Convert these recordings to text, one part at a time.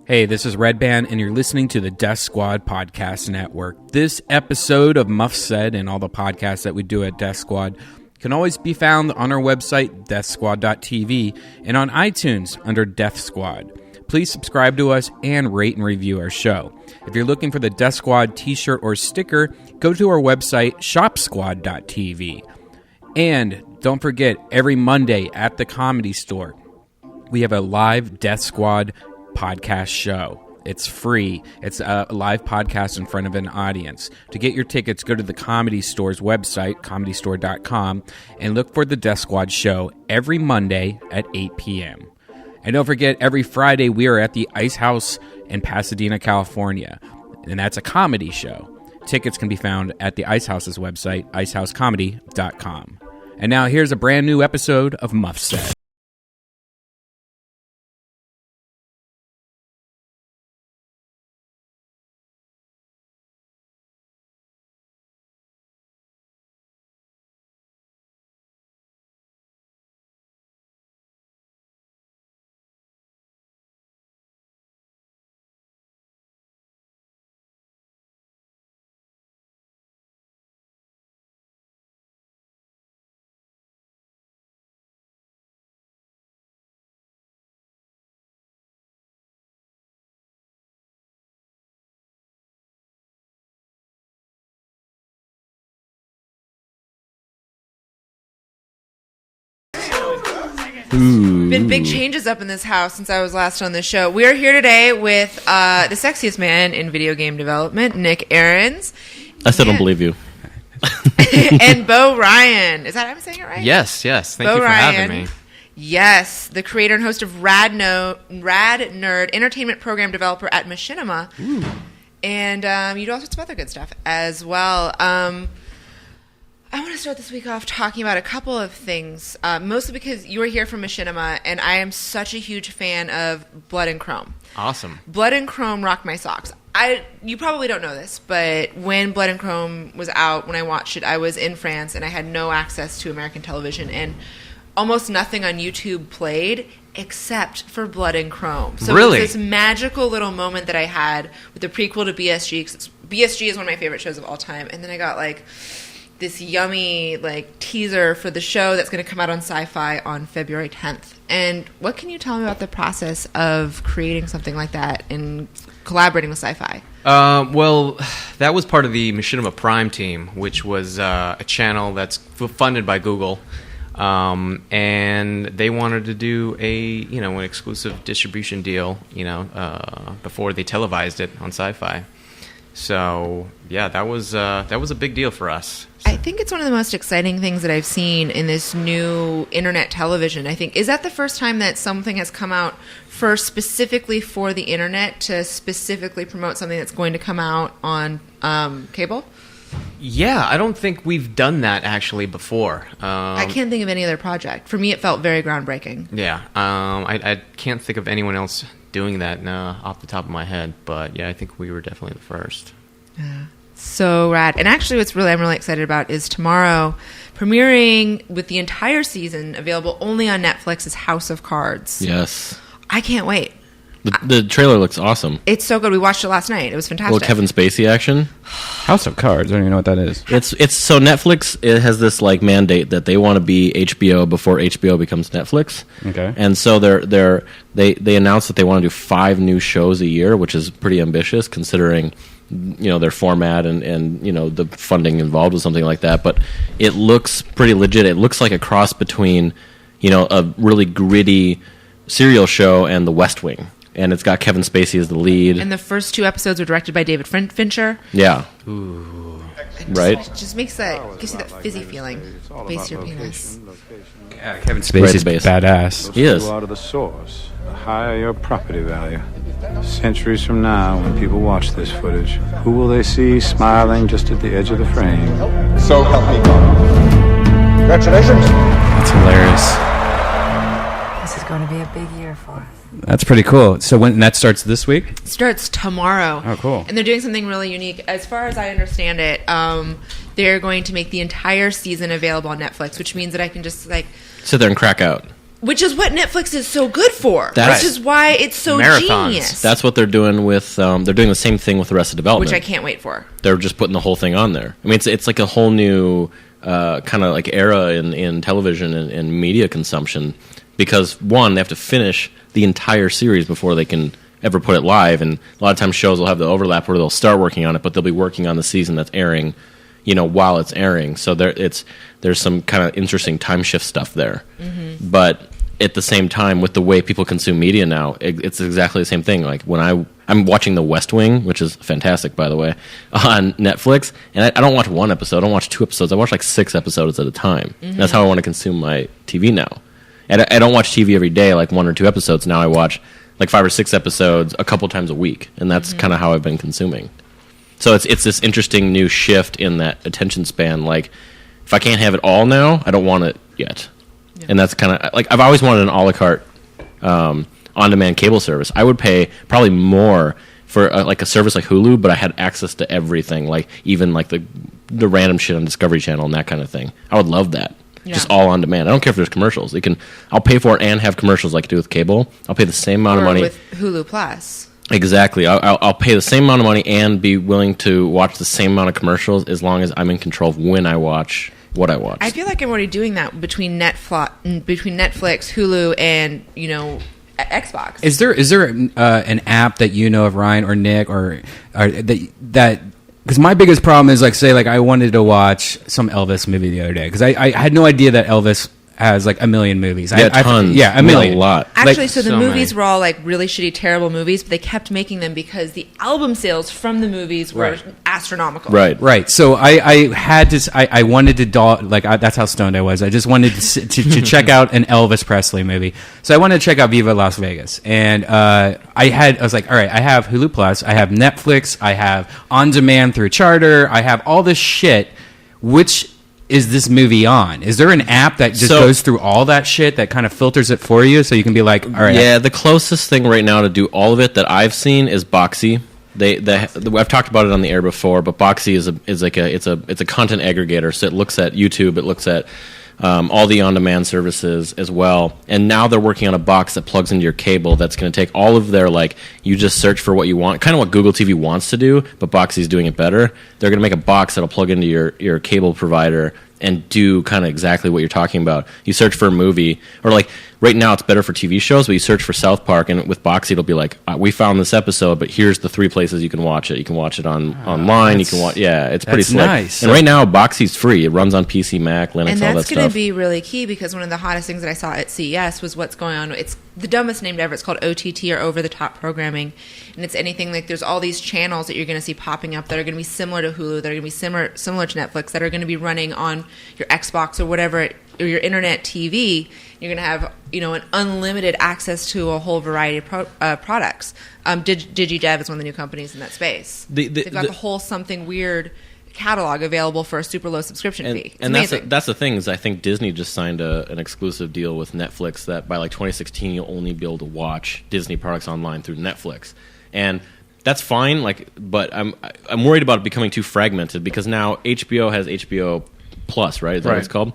Hey, this is Redban, and you're listening to the Death Squad Podcast Network. This episode of Muff Said and all the podcasts that we do at Death Squad can always be found on our website, deathsquad.tv, and on iTunes under Death Squad. Please subscribe to us and rate and review our show. If you're looking for the Death Squad t-shirt or sticker, go to our website, shopsquad.tv. And don't forget, every Monday at the Comedy Store, we have a live Death Squad podcast show. It's free. It's a live podcast in front of an audience. To get your tickets, go to the Comedy Store's website, comedystore.com, and look for the Death Squad show every Monday at 8 p.m. And don't forget, every Friday we are at the Ice House in Pasadena, California, and that's a comedy show. Tickets can be found at the Ice House's website, icehousecomedy.com. And now here's a brand new episode of Muff Said. Been big changes up in this house since I was last on the show. We are here today with the sexiest man in video game development, Nick Ahrens. I still don't believe you. And Beau Ryan. Is that I'm saying it right? Yes. Thank Beau you for Ryan, having me. Yes, the creator and host of RadNerd, entertainment program developer at Machinima. Ooh. And you do all sorts of other good stuff as well. I want to start this week off talking about a couple of things, mostly because you are here from Machinima, and I am such a huge fan of Blood and Chrome. Awesome. Blood and Chrome rock my socks. You probably don't know this, but when Blood and Chrome was out, when I watched it, I was in France, and I had no access to American television, and almost nothing on YouTube played except for Blood and Chrome. So really? It was this magical little moment that I had with the prequel to BSG, because BSG is one of my favorite shows of all time, and then I got, this yummy teaser for the show that's going to come out on Sci-Fi on February 10th. And what can you tell me about the process of creating something like that and collaborating with Sci-Fi? Well, that was part of the Machinima Prime team, which was a channel that's funded by Google, and they wanted to do an exclusive distribution deal, before they televised it on Sci-Fi. So yeah, that was a big deal for us. I think it's one of the most exciting things that I've seen in this new internet television. Is that the first time that something has come out first specifically for the internet to specifically promote something that's going to come out on cable? Yeah, I don't think we've done that actually before. I can't think of any other project. For me, it felt very groundbreaking. Yeah, I can't think of anyone else doing that off the top of my head, but yeah, I think we were definitely the first. Yeah. So rad. And actually I'm really excited about is tomorrow premiering with the entire season available only on Netflix is House of Cards. Yes. I can't wait. The trailer looks awesome. It's so good. We watched it last night. It was fantastic. Well, Kevin Spacey action. House of Cards. I don't even know what that is. It's so Netflix. It has this mandate that they want to be HBO before HBO becomes Netflix. Okay. And so they announced that they want to do 5 new shows a year, which is pretty ambitious considering their format and the funding involved with something like that. But it looks pretty legit. It looks like a cross between a really gritty serial show and The West Wing. And it's got Kevin Spacey as the lead. And the first 2 episodes were directed by David Fincher. Yeah. Ooh. Right? It just gives you that fizzy feeling. Base your penis. Yeah, Kevin Spacey's badass. He is. The the source, the higher your property value. Centuries from now, when people watch this footage, who will they see smiling just at the edge of the frame? So help me God. Congratulations. That's hilarious. This is going to be a big year for us. That's pretty cool. So when that starts this week? It starts tomorrow. Oh, cool. And they're doing something really unique. As far as I understand it, they're going to make the entire season available on Netflix, which means that I can just sit there and crack out. Which is what Netflix is so good for. That's- which is why it's so Marathons. genius. That's what they're doing with. They're doing the same thing with Arrested Development. which I can't wait for. They're just putting the whole thing on there. I mean, it's like a whole new kind of like era in television and media consumption, because one, they have to finish the entire series before they can ever put it live, and a lot of times shows will have the overlap where they'll start working on it, but they'll be working on the season that's airing, while it's airing. So there's some kind of interesting time shift stuff there. Mm-hmm. But at the same time, with the way people consume media now, it's exactly the same thing. Like when I'm watching The West Wing, which is fantastic, by the way, on Netflix, and I don't watch one episode, I don't watch 2 episodes, I watch like 6 episodes at a time. Mm-hmm. That's how I want to consume my TV now. And I don't watch TV every day, like 1 or 2 episodes. Now I watch like 5 or 6 episodes a couple times a week, and that's kind of how I've been consuming. So it's this interesting new shift in that attention span. Like, if I can't have it all now, I don't want it yet. Yeah. And that's kind of like, I've always wanted an a la carte on-demand cable service. I would pay probably more for like a service like Hulu, but I had access to everything, like even like the random shit on Discovery Channel and that kind of thing. I would love that. Yeah. Just all on demand. I don't care if there's commercials. I'll pay for it and have commercials like I do with cable. I'll pay the same amount of money with Hulu Plus. Exactly. I'll pay the same amount of money and be willing to watch the same amount of commercials as long as I'm in control of when I watch what I watch. I feel like I'm already doing that between Netflix, Hulu, and Xbox. Is there an app that you know of, Ryan or Nick, or that? Because my biggest problem is, like, say, like, I wanted to watch some Elvis movie the other day, because I had no idea that Elvis has like a million movies. Yeah, tons. Yeah, a million. A lot. Actually, so the so movies many. were all like really shitty, terrible movies, but they kept making them because the album sales from the movies were astronomical. Right. So I had to. I wanted to that's how stoned I was. I just wanted to check out an Elvis Presley movie. So I wanted to check out Viva Las Vegas, and I was like, all right, I have Hulu Plus, I have Netflix, I have on demand through Charter, I have all this shit. Which is this movie on? Is there an app that just goes through all that shit that kind of filters it for you, so you can be like, all right. Yeah, the closest thing right now to do all of it that I've seen is Boxy. I've talked about it on the air before, but Boxy is a content aggregator. So it looks at YouTube, it looks at all the on-demand services as well. And now they're working on a box that plugs into your cable that's going to take all of their, like, you just search for what you want, kind of what Google TV wants to do, but Boxy's doing it better. They're going to make a box that'll plug into your cable provider and do kind of exactly what you're talking about. You search for a movie, or like right now it's better for TV shows, but you search for South Park, and with Boxy it'll be like, we found this episode, but here's the 3 places you can watch it. You can watch it online. You can watch. Yeah, it's pretty slick. Nice. And right now Boxy's free. It runs on PC, Mac, Linux, And all that that's stuff. going to be really key, because one of the hottest things that I saw at CES was what's going on. It's the dumbest named ever. It's called OTT, or over-the-top programming. And it's anything like, there's all these channels that you're going to see popping up that are going to be similar to Hulu, that are going to be similar to Netflix, that are going to be running on your Xbox or whatever, or your internet TV. You're going to have, an unlimited access to a whole variety of products. DigiDev is one of the new companies in that space. They've got the whole something weird catalog available for a super low subscription fee. It's amazing. That's the thing, is I think Disney just signed an exclusive deal with Netflix that by like 2016 you'll only be able to watch Disney products online through Netflix, and that's fine. Like, but I'm worried about it becoming too fragmented, because now HBO has HBO Plus, right? Is that what it's called?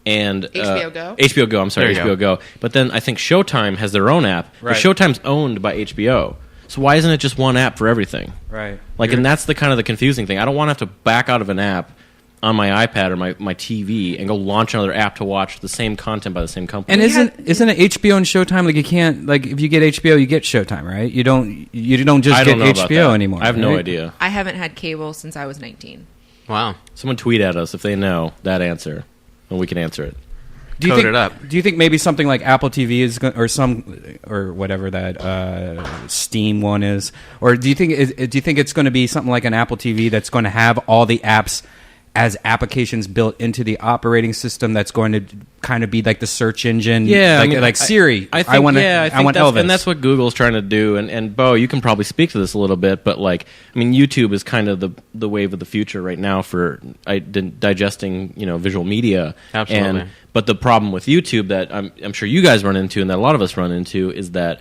And HBO Go? HBO Go, I'm sorry, HBO Go. But then I think Showtime has their own app. Right. But Showtime's owned by HBO. So why isn't it just one app for everything? Right. Like, and that's the kind of the confusing thing. I don't want to have to back out of an app on my iPad or my TV and go launch another app to watch the same content by the same company. And isn't it HBO and Showtime, like, you can't, like, if you get HBO, you get Showtime, right? You don't just get HBO anymore. I have no idea. I haven't had cable since I was 19. Wow. Someone tweet at us if they know that answer, and we can answer it. Do you Code think, it up. Do you think maybe something like Apple TV is or whatever that Steam one is, or do you think it's going to be something like an Apple TV that's going to have all the apps as applications built into the operating system, that's going to kind of be like the search engine? Yeah, like Siri. I want Elvis. and that's what Google's trying to do. And Beau, you can probably speak to this a little bit, but like, I mean, YouTube is kind of the wave of the future right now for digesting, visual media. Absolutely. But the problem with YouTube that I'm sure you guys run into, and that a lot of us run into, is that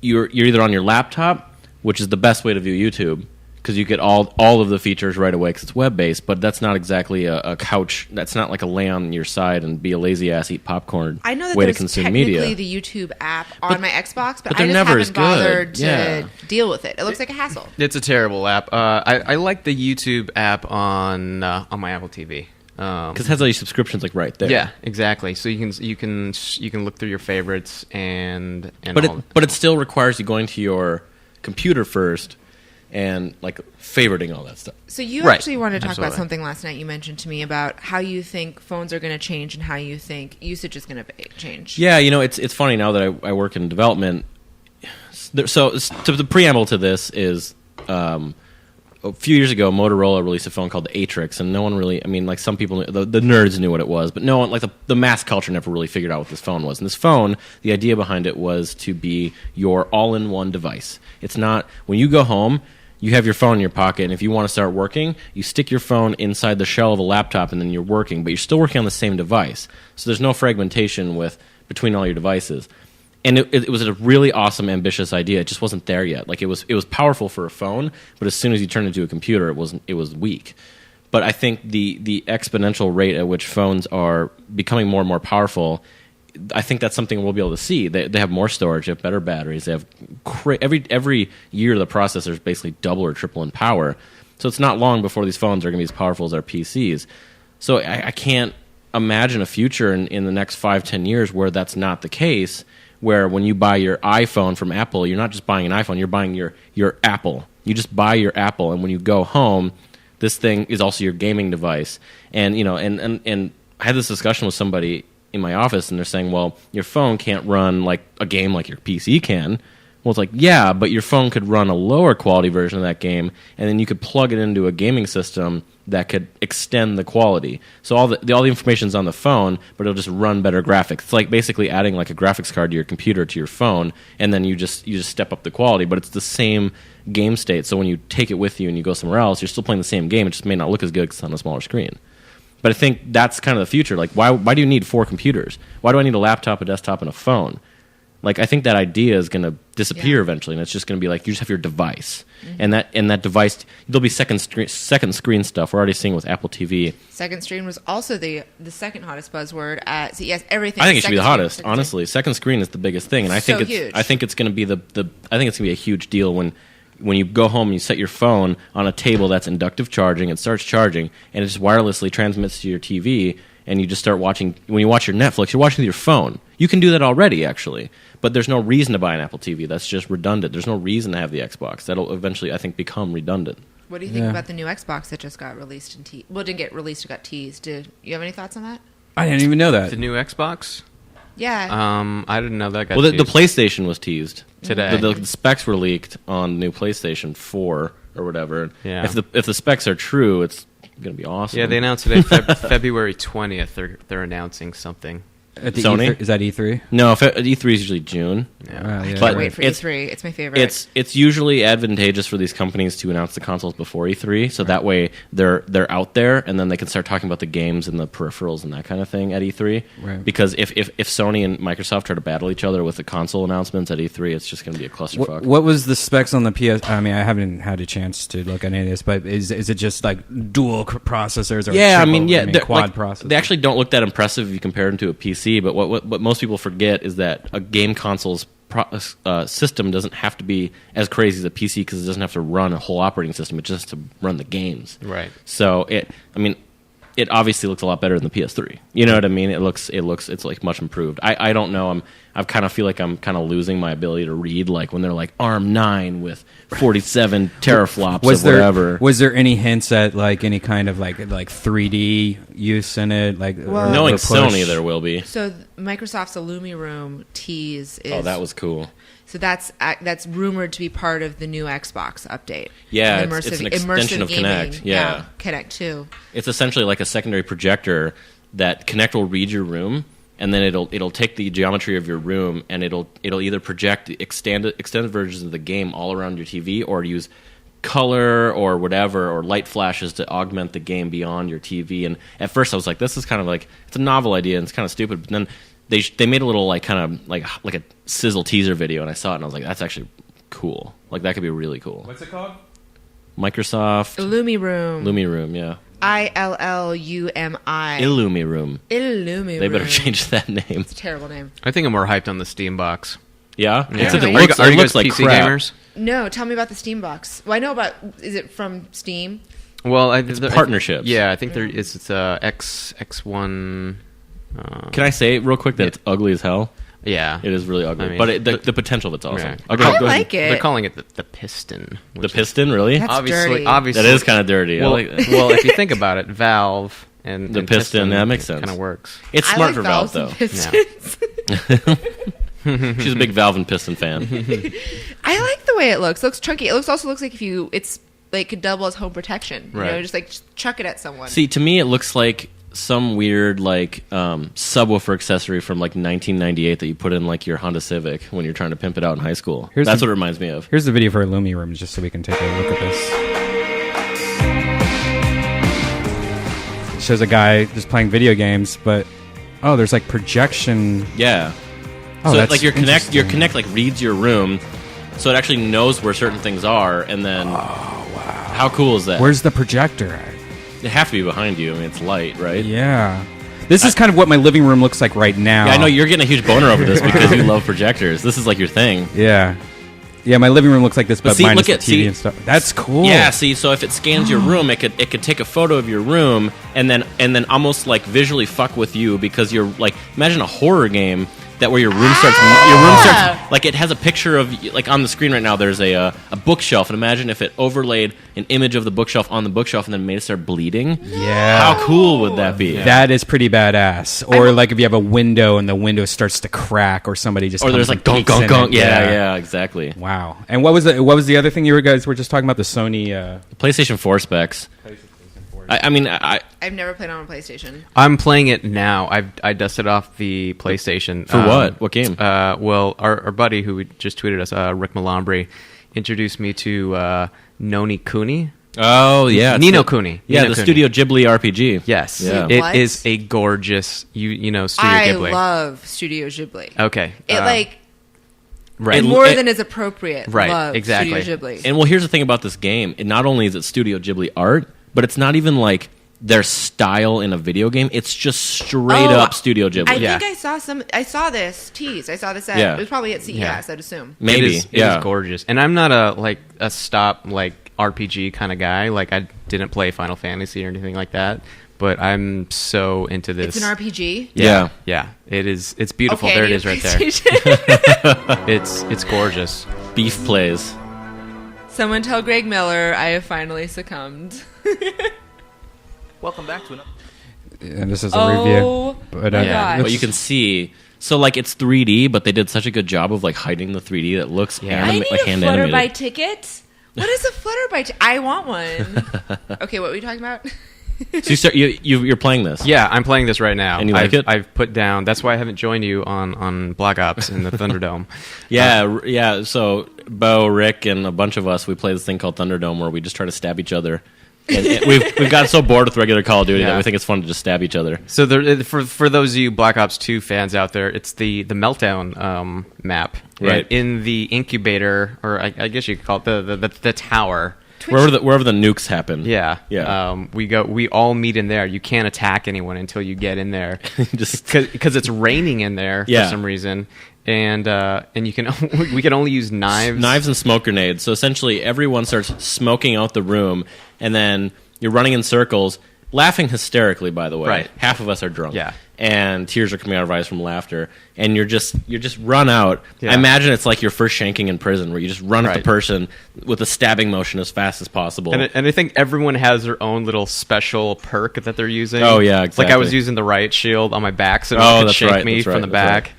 you're either on your laptop, which is the best way to view YouTube, because you get all of the features right away because it's web-based, but that's not exactly a couch. That's not like a lay on your side and be a lazy ass, eat popcorn I know that way to there's consume technically media. the YouTube app on my Xbox, but they're I just never haven't as good. bothered to Yeah. deal with it. It looks like a hassle. It's a terrible app. I like the YouTube app on my Apple TV. Because it has all your subscriptions like right there. Yeah, exactly. So you can look through your favorites and But it still requires you going to your computer first and like favoriting all that stuff. So you Right. actually wanted to talk about Absolutely. something last night. You mentioned to me about how you think phones are going to change and how you think usage is going to change. Yeah, it's funny now that I work in development. So the preamble to this is a few years ago, Motorola released a phone called the Ahrens, and no one really, like some people, the nerds knew what it was, but no one, like the mass culture never really figured out what this phone was. And this phone, the idea behind it was to be your all-in-one device. It's not, when you go home, you have your phone in your pocket, and if you want to start working, you stick your phone inside the shell of a laptop, and then you're working, but you're still working on the same device. So there's no fragmentation between all your devices. And it was a really awesome, ambitious idea. It just wasn't there yet. Like it was powerful for a phone, but as soon as you turned it into a computer, it was weak. But I think the exponential rate at which phones are becoming more and more powerful, I think that's something we'll be able to see. They have more storage, they have better batteries, they have every year the processors basically double or triple in power. So it's not long before these phones are going to be as powerful as our PCs. So I can't imagine a future in the next 5-10 years where that's not the case. Where when you buy your iPhone from Apple, you're not just buying an iPhone, you're buying your Apple. You just buy your Apple, and when you go home, this thing is also your gaming device. And and I had this discussion with somebody in my office, and they're saying, well, your phone can't run like a game like your PC can. Well, it's like, yeah, but your phone could run a lower quality version of that game, and then you could plug it into a gaming system that could extend the quality. So all the information's on the phone, but it'll just run better graphics. It's like basically adding like a graphics card to your computer to your phone, and then you just step up the quality, but it's the same game state. So when you take it with you and you go somewhere else, you're still playing the same game. It just may not look as good because it's on a smaller screen. But I think that's kind of the future. Like, why do you need 4 computers? Why do I need a laptop, a desktop, and a phone? Like, I think that idea is going to disappear eventually, and it's just going to be like you just have your device, and that device, there'll be second screen stuff. We're already seeing with Apple TV. Second screen was also the second hottest buzzword. So yes, everything. I think it should be the second hottest. screen, Honestly, second screen is the biggest thing, and I think huge. I think it's going to be I think it's going to be a huge deal when you go home and you set your phone on a table that's inductive charging, it starts charging, and it just wirelessly transmits to your TV. And you just start watching. When you watch your Netflix, you're watching with your phone. You can do that already, actually. But there's no reason to buy an Apple TV. That's just redundant. There's no reason to have the Xbox. That'll eventually, I think, become redundant. What do you think about the new Xbox that just got released and teased? Well, it didn't get released; it got teased. Did you have any thoughts on that? I didn't even know that. the new Xbox. Yeah. I didn't know that got Well, the teased. PlayStation was teased Today. The specs were leaked on the new PlayStation 4 or whatever. Yeah. If the specs are true, it's going to be awesome. Yeah, they announced today, February 20th. They're announcing something. At the Sony? E3, is that E3? No, E3 is usually June. Yeah. I but can't wait for it's- E3. It's my favorite. It's usually advantageous for these companies to announce the consoles before E3, so that way they're out there, and then they can start talking about the games and the peripherals and that kind of thing at E3. Right. Because if Sony and Microsoft try to battle each other with the console announcements at E3, it's just going to be a clusterfuck. What was the specs on the PS? I mean, I haven't had a chance to look at any of this, but is it just like dual processors or quad processors? They actually don't look that impressive if you compare them to a PC. But what most people forget is that a game console's system doesn't have to be as crazy as a PC because it doesn't have to run a whole operating system. It just has to run the games. Right. So it obviously looks a lot better than the PS3. You know what I mean? It's like much improved. I don't know. I kind of feel like I'm kind of losing my ability to read, like when they're like ARM 9 with 47 teraflops of whatever. Was there any hints at like any kind of like 3D use in it? Like Knowing or push? Sony, there will be. So Microsoft's Illumi Room tease is. Oh, that was cool. So that's rumored to be part of the new Xbox update. Yeah, An it's an extension of gaming. Kinect. Yeah. Kinect 2. It's essentially like a secondary projector that Kinect will read your room, and then it'll take the geometry of your room, and it'll either project extended versions of the game all around your TV, or use color or whatever, or light flashes to augment the game beyond your TV. And at first I was like, this is kind of like, it's a novel idea and it's kind of stupid, but then they made a little like kind of like a sizzle teaser video, and I saw it and I was like, that's actually cool. Like that could be really cool. What's it called? Microsoft Illumi Room. Lumi Room, yeah. ILLUMI. Illumi Room. Illumi They better Room. change that name. It's a terrible name. I think I'm more hyped on the Steam box. Yeah? Yeah. Except Are it you- looks, are you it looks guys like PC crap. gamers? No, tell me about the Steam box. Well, I know about. Is it from Steam? Well, It's partnerships. Yeah, I think it's X1. Can I say real quick that it's ugly as hell? Yeah, It is really ugly. I mean, but the potential of it's awesome. Right. Okay, I go ahead. like it. They're calling it the Piston. The which is piston, really? That's dirty. obviously, That is kind of dirty. I Well, like that. well, if you think about it, Valve and The and piston, that makes sense. Kind of works. It's I smart like for Valve, valves though. and pistons. She's a big Valve and piston fan. I like the way it looks. It looks chunky. It also looks like it's like could double as home protection. You know, Right. just like chuck it at someone. See, to me, it looks like some weird subwoofer accessory from like 1998 that you put in like your Honda Civic when you're trying to pimp it out in high school. Here's That's the- what it reminds me of. Here's the video for Illumi Room, just so we can take a look at this. It shows a guy just playing video games, but there's like projection. Yeah. Oh, So that's like your interesting. Connect like reads your room, so it actually knows where certain things are, and then how cool is that? Where's the projector at? It have to be behind you. I mean, it's light, right? Yeah. This is kind of what my living room looks like right now. Yeah, I know you're getting a huge boner over this because you love projectors. This is like your thing. Yeah. Yeah, my living room looks like this, but see, minus look the at- TV see- and stuff. That's cool. Yeah, see, so if it scans your room, it could take a photo of your room and then almost like visually fuck with you because you're like, imagine a horror game that where your room starts like it has a picture of like on the screen right now. There's a bookshelf, and imagine if it overlaid an image of the bookshelf on the bookshelf and then made it start bleeding. Yeah. How cool would that be? That is pretty badass. Or like if you have a window and the window starts to crack, or somebody just Or comes there's and like gunk peeks in gunk gunk. it. Yeah, exactly. Wow. And what was the other thing you guys were just talking about? The Sony. PlayStation 4 specs. I mean, I've never played on a PlayStation. I'm playing it now. I dusted off the PlayStation. For what? What game? Well, our buddy who just tweeted us, Rick Malambri, introduced me to Noni Kuni. Oh yeah, Nino the- Kuni. Yeah, Nino the Kuni. Studio Ghibli RPG. Yes, Yeah. What? it is a gorgeous. Studio I Ghibli. love Studio Ghibli. Okay, It right. more it- than is appropriate. Right, Love exactly. Studio Ghibli. And well, here's the thing about this game. Not only is it Studio Ghibli art, but it's not even like their style in a video game. It's just straight Oh, up Studio Ghibli. I Yeah. think I saw this tease. I saw this at. Yeah. It was probably at CES. Yeah. I'd assume. Maybe. It yeah. is gorgeous. And I'm not a stop RPG kind of guy. Like I didn't play Final Fantasy or anything like that. But I'm so into this. It's an RPG. Yeah. Yeah. It is. It's beautiful. Okay, there I it need is a right there. PlayStation. It's gorgeous. Beef plays. Someone tell Greg Miller I have finally succumbed. Welcome back to another. And this is a Oh, review. But my Yeah. gosh. But you can see. So like it's 3D, but they did such a good job of like hiding the 3D that looks Yeah. I need like a hand Flutterby animated. ticket. What is a Flutterby ticket? I want one. Okay, what were we talking about? So you're playing this. Yeah, I'm playing this right now. And you like it? I've put down. That's why I haven't joined you on Black Ops in the Thunderdome. Yeah. So Beau, Rick, and a bunch of us, we play this thing called Thunderdome where we just try to stab each other. And we've gotten so bored with regular Call of Duty that Yeah. we think it's fun to just stab each other. So there, for those of you Black Ops 2 fans out there, it's the Meltdown map. Right. In the incubator, or I guess you could call it the tower. Wherever the nukes happen. Yeah. Yeah. We all meet in there. You can't attack anyone until you get in there. Just because it's raining in there Yeah. for some reason. And you can we can only use knives. and smoke grenades. So essentially, everyone starts smoking out the room, and then you're running in circles, laughing hysterically. By the way, Right. half of us are drunk. Yeah. And tears are coming out of our eyes from laughter, and you're just run out. Yeah. I imagine it's like your first shanking in prison, where you just run at the Right. person with a stabbing motion as fast as possible. And I think everyone has their own little special perk that they're using. Oh, yeah, Like I was exactly. using the riot shield on my back, so Oh, no one could that's shake right, me that's from right, the that's back. right.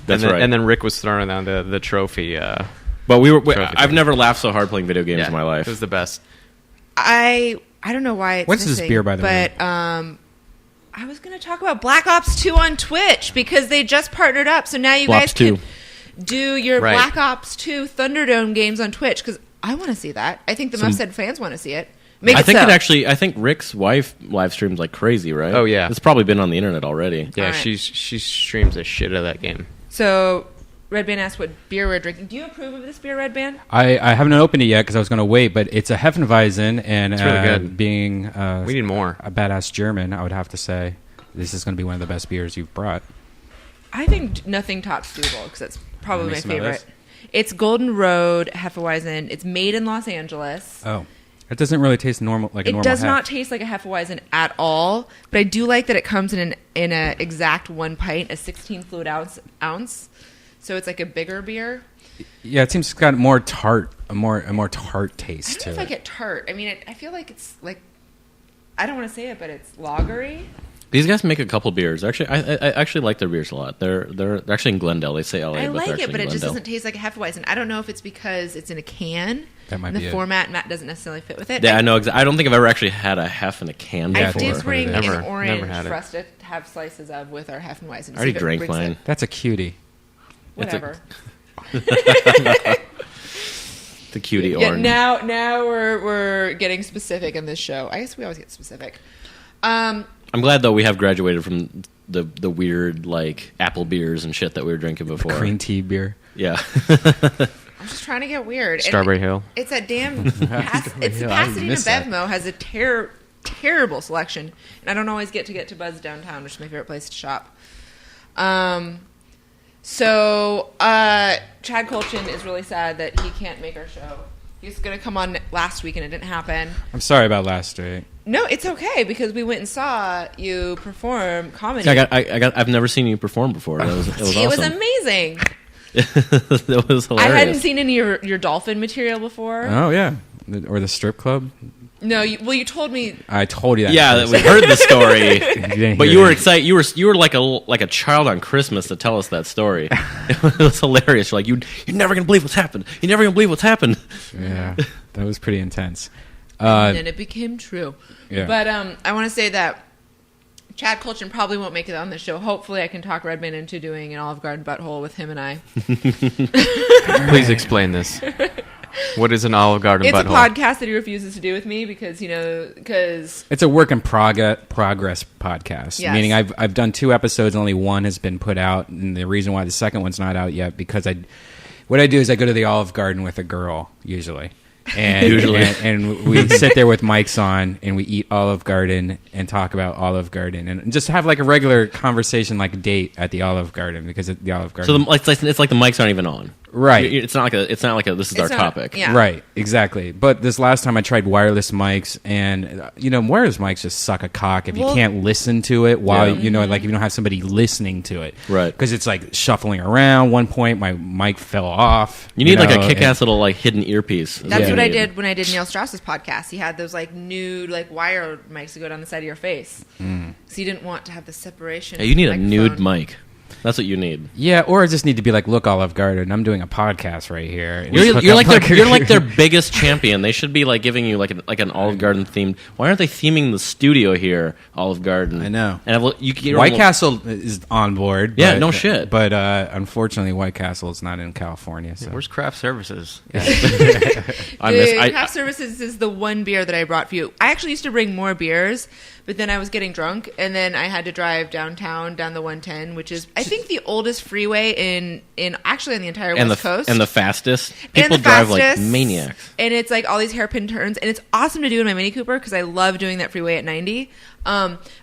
That's and then, right. And then Rick was throwing down the trophy. But Trophy I've thing. never laughed so hard playing video games Yeah, in my life. It was the best. I don't know why it's What's this missing, beer, by the way? But I was going to talk about Black Ops 2 on Twitch because they just partnered up. So now you Blops guys 2. can do your Right. Black Ops 2 Thunderdome games on Twitch because I want to see that. I think the Muff Said fans want to see it. Make I it think so. I think Rick's wife live streams like crazy, right? Oh, yeah. It's probably been on the internet already. Yeah, All right. she streams the shit out of that game. So Redban asked what beer we're drinking. Do you approve of this beer, Redban? I haven't opened it yet because I was going to wait, but it's a Hefeweizen, and It's really good. being We need more. a badass German, I would have to say this is going to be one of the best beers you've brought. I think nothing tops Dougal because that's probably Let me my smell favorite. this. It's Golden Road Hefeweizen. It's made in Los Angeles. Oh, it doesn't really taste normal like a It normal does Hef. not taste like a Hefeweizen at all, but I do like that it comes in a exact 1 pint, a 16 fluid ounce. So it's like a bigger beer. Yeah, it seems it's got more tart, a more tart taste I to don't know if I it. get tart. I mean, I feel like it's like, I don't want to say it, but it's lagery. These guys make a couple beers. Actually, I actually like their beers a lot. They're actually in Glendale. They say LA, I but like they're it, actually but in it just Glendale. doesn't taste like a Hefeweizen. I don't know if it's because it's in a can. That might and be the it. format doesn't necessarily fit with it. Yeah, I know. I don't think I've ever actually had a Hef in a can I before. did bring Never- an orange never had it. for us to have slices of with our Hefeweizen. I already drank mine. That's a cutie. Whatever. The cutie Yeah, orange. now we're getting specific in this show. I guess we always get specific. I'm glad though we have graduated from the weird like apple beers and shit that we were drinking before. Green tea beer. Yeah. I'm just trying to get weird. And Strawberry Hill. It's that damn. it's Hill. I Pasadena missed that. Bevmo has a terrible selection, and I don't always get to Buzz downtown, which is my favorite place to shop. So Chad Colchin is really sad that he can't make our show. He was going to come on last week, and it didn't happen. I'm sorry about last week. No, it's okay because we went and saw you perform comedy. I've never seen you perform before. It was it awesome. was amazing. That was I hilarious. hadn't seen any of your dolphin material before. Oh yeah, or the strip club. No, you told me. I told you that. Yeah, first. we heard the story, You didn't but hear you were it. excited. You were like a child on Christmas to tell us that story. It was hilarious. You're like you're never gonna believe what's happened. You're never gonna believe what's happened. Yeah, that was pretty intense. And then it became true. Yeah. But I want to say that Chad Colchin probably won't make it on the show. Hopefully, I can talk Redban into doing an Olive Garden butthole with him and I. Please explain this. What is an Olive Garden It's butthole? a podcast that he refuses to do with me because It's a work in progress podcast. Yes. Meaning I've done 2 episodes, only one has been put out, and the reason why the second one's not out yet because what I do is I go to the Olive Garden with a girl usually. And and we sit there with mics on and we eat Olive Garden and talk about Olive Garden and just have like a regular conversation, like a date at the Olive Garden because the Olive Garden. So it's like the mics aren't even on. Right. It's not like a this is It's our not- topic. yeah. Right, exactly. But this last time I tried wireless mics, and wireless mics just suck a cock if you Well- can't listen to it while Yeah. like if you don't have somebody listening to it. Right. Because it's like shuffling around. One point my mic fell off. You need like a know, kick-ass little like hidden earpiece. is that's you what I need. did when I did Neil Strauss's podcast. He had those like nude like wire mics to go down the side of your face, so you didn't want to have the separation. Yeah, you need a nude microphone. mic. That's what you need. Yeah, or I just need to be like, look, Olive Garden, I'm doing a podcast right here. And You're, hook you're up like their biggest champion. They should be like giving you like an Olive Garden themed. Why aren't they theming the studio here Olive Garden? I know. And you're White almost- Castle is on board. Yeah, but- no shit. But unfortunately, White Castle is not in California. So. Where's craft services? Craft Services is the one beer that I brought for you. I actually used to bring more beers, but then I was getting drunk, and then I had to drive downtown down the 110, which is I think the oldest freeway in actually on the entire and West the Coast. and the fastest. And People the drive like fastest, maniacs. and it's like all these hairpin turns, and it's awesome to do in my Mini Cooper because I love doing that freeway at 90.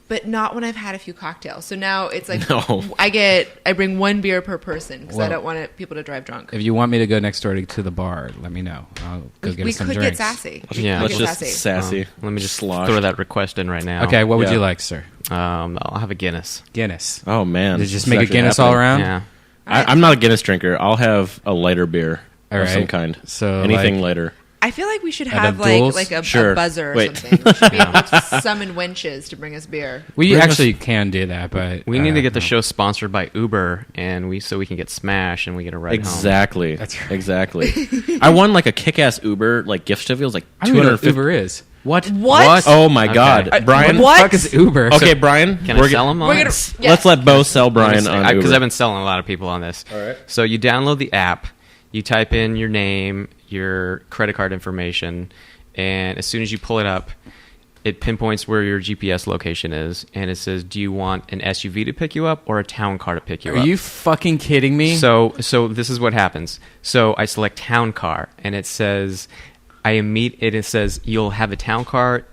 But not when I've had a few cocktails. So now it's like No. I bring one beer per person because I Well, don't want people to drive drunk. If you want me to go next door to the bar, let me know. I'll go get We us some could drinks. get sassy. Yeah. We Let's could get just sassy. sassy. Let me just slosh. throw that request in right now. Okay, what would Yeah. you like, sir? I'll have a Guinness. Guinness. Oh man, Did you just This is make a actually Guinness all happening. around? Yeah. I'm not a Guinness drinker. I'll have a lighter beer All of some right. kind. So, anything like- lighter. I feel like we should Out have of duels? a Sure. buzzer or Wait. something. We should be able to summon wenches to bring us beer. We Bring us- actually can do that, but We need to get the no. show sponsored by Uber, and so we can get Smash and we get a ride home. Exactly. That's right. Exactly. I won like a kick-ass Uber like gift certificate. It was like I don't even know what 250. Uber is. What? What? Oh my Okay. god, Brian. What? What the fuck is Uber? Okay, Brian. Can I sell them on We're it? gonna, Let's yes. let Beau sell Brian on Uber. Because I've been selling a lot of people on this. All right. So you download the app, you type in your name, your credit card information, and as soon as you pull it up, it pinpoints where your GPS location is, and it says, do you want an SUV to pick you up or a town car to pick you up? Are you fucking kidding me? So this is what happens. So I select town car, and it says, it says you'll have a town car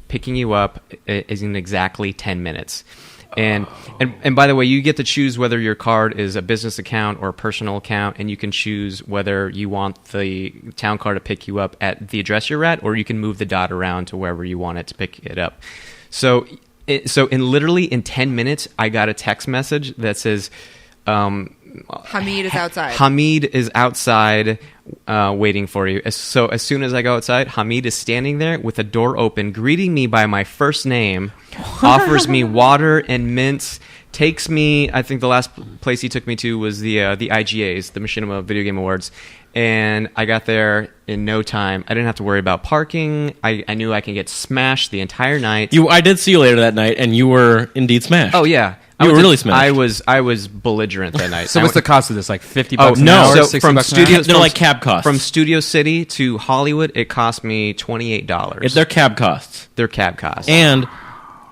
picking you up is in exactly 10 minutes. And by the way, you get to choose whether your card is a business account or a personal account, and you can choose whether you want the town car to pick you up at the address you're at, or you can move the dot around to wherever you want it to pick it up. So literally in 10 minutes, I got a text message that says, Hamid is outside. Hamid is outside waiting for you. So as soon as I go outside, Hamid is standing there with the door open, greeting me by my first name, offers me water and mints, takes me, I think the last place he took me to was the IGAs, the Machinima Video Game Awards. And I got there in no time. I didn't have to worry about parking. I knew I could get smashed the entire night. I did see you later that night, and you were indeed smashed. Oh, yeah. You were really smashed. I was belligerent that night. So what's the cost of this? Like $50 Oh, an no. hour? So $60 from an studio- hour? They're like cab costs. From Studio City to Hollywood, it cost me $28. They're cab costs. They're cab costs. And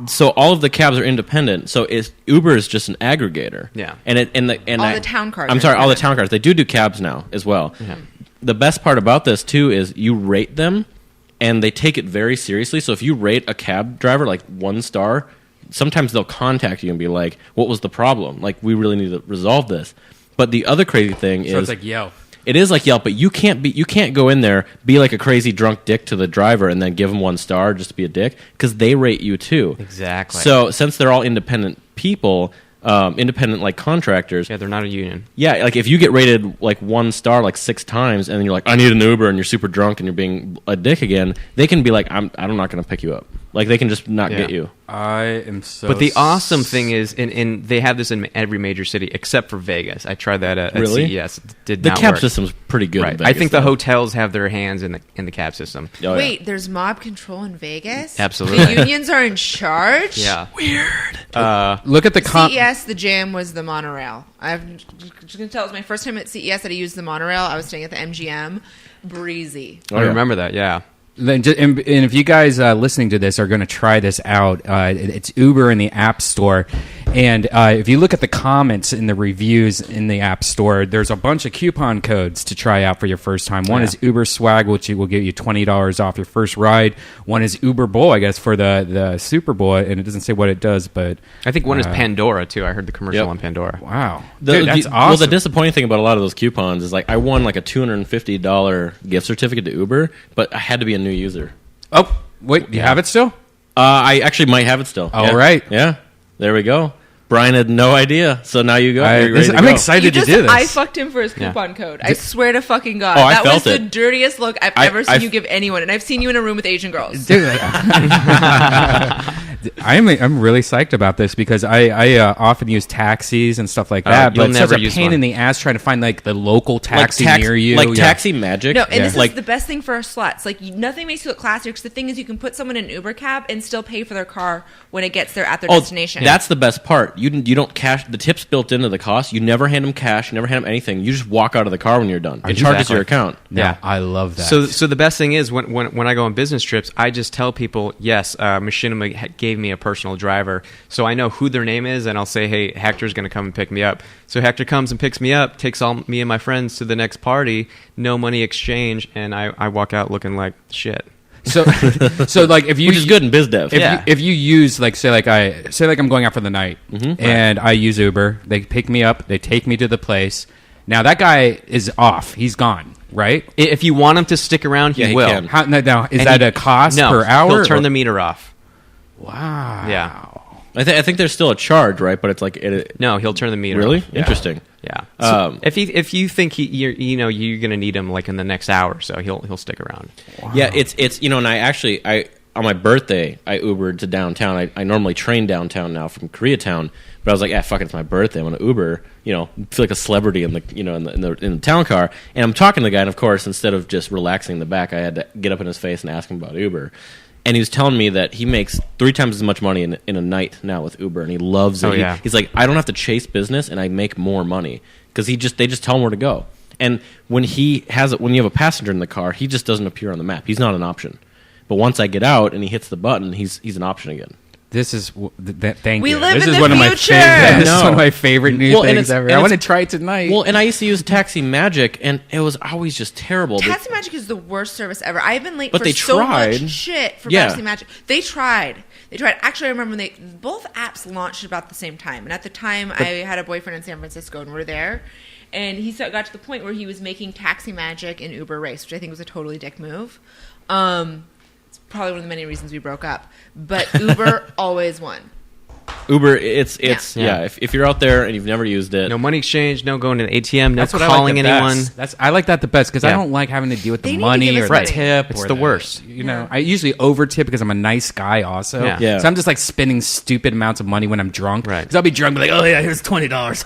so all of the cabs are independent. So Uber is just an aggregator. Yeah. And All the town cars I'm are sorry, all the independent. town cars. They do cabs now as well. Yeah. The best part about this too is you rate them, and they take it very seriously. So if you rate a cab driver like 1 star, sometimes they'll contact you and be like, "What was the problem? Like, we really need to resolve this." But the other crazy thing So is, it's like Yelp. it is like Yelp, but you can't go in there, be like a crazy drunk dick to the driver, and then give them 1 star just to be a dick, because they rate you too. Exactly. So since they're all independent people, independent like contractors. Yeah, they're not a union. Yeah, like if you get rated like 1 star like 6 times, and then you're like, I need an Uber, and you're super drunk and you're being a dick again, they can be like, I'm not going to pick you up. Like they can just not get you. I am so. But the awesome thing is, in they have this in every major city except for Vegas. I tried that at Really? CES. It did The not cab work. system's pretty good. Right. In Vegas, I think the though. hotels have their hands in the cab system. Oh, yeah. Wait, there's mob control in Vegas? Absolutely. The unions are in charge? Yeah. Look at the CES, the jam was the monorail. I'm just going to tell it was my first time at CES that I used the monorail. I was staying at the MGM. Breezy. Oh, I yeah. remember that. Yeah. And if you guys listening to this are going to try this out, it's Uber in the App Store. And if you look at the comments in the reviews in the App Store, there's a bunch of coupon codes to try out for your first time. One is Uber Swag, which will give you $20 off your first ride. One is Uber Bowl, I guess, for the Super Bowl. And it doesn't say what it does, but... I think one is Pandora, too. I heard the commercial Yep. on Pandora. Wow. The- Dude, that's the- awesome. Well, the disappointing thing about a lot of those coupons is like I won like a $250 gift certificate to Uber, but I had to be a new user. Oh, wait, you have it still? I actually might have it still. All yeah. right. Yeah. There we go. Brian had no idea, so now you go. You're ready to I'm go. excited to do this. I fucked him for his coupon code. I swear to fucking God. Oh, I that was felt the it. dirtiest look I've I- ever seen I've- you give anyone. And I've seen you in a room with Asian girls. Dude, I'm really psyched about this because I often use taxis and stuff like that, you'll but it's never such a use pain one. in the ass trying to find like the local Like taxi near you. Like Yeah. Taxi Magic. No, and this like is the best thing for our sluts. Like, nothing makes you look classier. Because the thing is, you can put someone in an Uber cab and still pay for their car when it gets there at their destination. That's the best part. You don't cash the tips built into the cost. You never hand them cash. You never hand them anything. You just walk out of the car when you're done. It charges Exactly. your account. No, Yeah. I love that. So the best thing is when I go on business trips, I just tell people, yes, Machinima gave me a personal driver, so I know who their name is, and I'll say, hey, Hector's going to come and pick me up. So Hector comes and picks me up, takes all me and my friends to the next party, no money exchange, and I walk out looking like shit. so like if you Which is good in biz dev. If you use like say I'm going out for the night and I use Uber, they pick me up, they take me to the place. Now that guy is off. He's gone, right? If you want him to stick around, Yeah, he he will. can. Now is And that he- a cost no, per hour? He'll turn or- the meter off. Wow. Yeah. I think there's still a charge, right? But it's like No, he'll turn the meter really off. Yeah. interesting. Yeah. So if you think you're gonna need him like in the next hour, so he'll stick around. Yeah, it's and I on my birthday I Ubered to downtown. I normally train downtown now from Koreatown, but I was like, fuck it, it's my birthday. I'm gonna Uber. Feel like a celebrity in the town car. And I'm talking to the guy, and of course, instead of just relaxing in the back, I had to get up in his face and ask him about Uber. And he was telling me that he makes 3 times as much money in a night now with Uber, and he loves it. Oh, yeah. He's like, I don't have to chase business, and I make more money because they just tell him where to go. And when you have a passenger in the car, he just doesn't appear on the map. He's not an option. But once I get out and he hits the button, he's an option again. This is thank We you. live This in is the one of my future. favorite. This is No. one of my favorite new Well, and things it's- ever. and I want to it's- try it tonight. Well, and I used to use Taxi Magic, and it was always just terrible. Taxi Magic is the worst service ever. I've been late But for they so tried. much shit for Yeah. Taxi Magic. They tried. Actually, I remember when both apps launched about the same time. And at the time, I had a boyfriend in San Francisco, and we're there. And he got to the point where he was making Taxi Magic and Uber Race, which I think was a totally dick move. It's probably one of the many reasons we broke up. But Uber always won. Uber, it's Yeah. If you're out there and you've never used it, No money exchange, no going to the ATM, no That's what calling I like the anyone. best. I like that the best because I Yeah. don't like having to deal with They the need to money give or us the money. tip. It's or the worst. You know, I usually over tip because I'm a nice guy also. Yeah. Yeah. So I'm just like spending stupid amounts of money when I'm drunk. Right. Because I'll be drunk, be like, oh yeah, here's $20.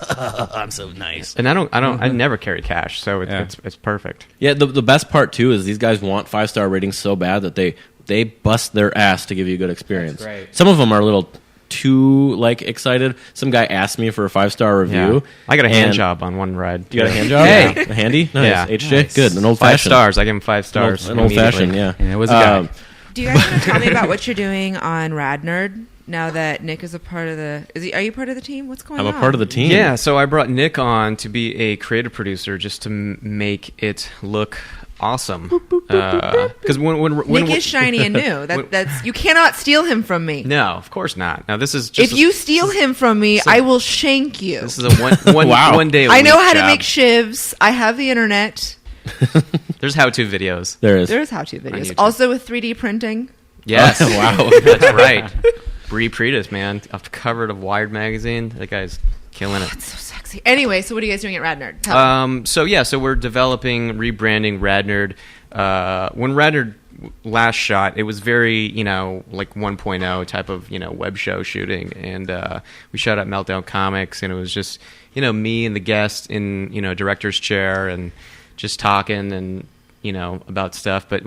I'm so nice. And I never carry cash, so Yeah. it's perfect. yeah. The best part too is these guys want 5-star ratings so bad that they bust their ass to give you a good experience. That's great. Some of them are a little too excited. Some guy asked me for a 5-star review. Yeah. I got a hand and- job on one ride. You got a hand job? Hey. A handy? Nice. Yeah. HJ? Nice. Good. An old 5 fashioned. stars. I give him 5 stars. An old fashioned, yeah. And it was a guy. Do you guys want to tell me about what you're doing on RadNerd now that Nick is a part of the... Are you part of the team? What's going I'm on? a part of the team. Yeah, so I brought Nick on to be a creative producer just to make it look awesome. Because when Nick is shiny and new. That's you cannot steal him from me. no, of course not. Now this is just If you steal him from me, I will shank you. this is a one Wow. one day. I know week how to job. make shivs. I have the internet. There's how-to videos. There is. There's how-to videos. YouTube. Also with 3D printing. Yes, Wow. that's right. Bree Pretis, man, off the cover of Wired magazine. That guy's killing it. So sexy. Anyway, so what are you guys doing at RadNerd? Tell me. So we're developing, rebranding RadNerd. When RadNerd last shot, it was very, like 1.0 type of, web show shooting. And we shot at Meltdown Comics, and it was just, me and the guest in, director's chair and just talking and, about stuff. But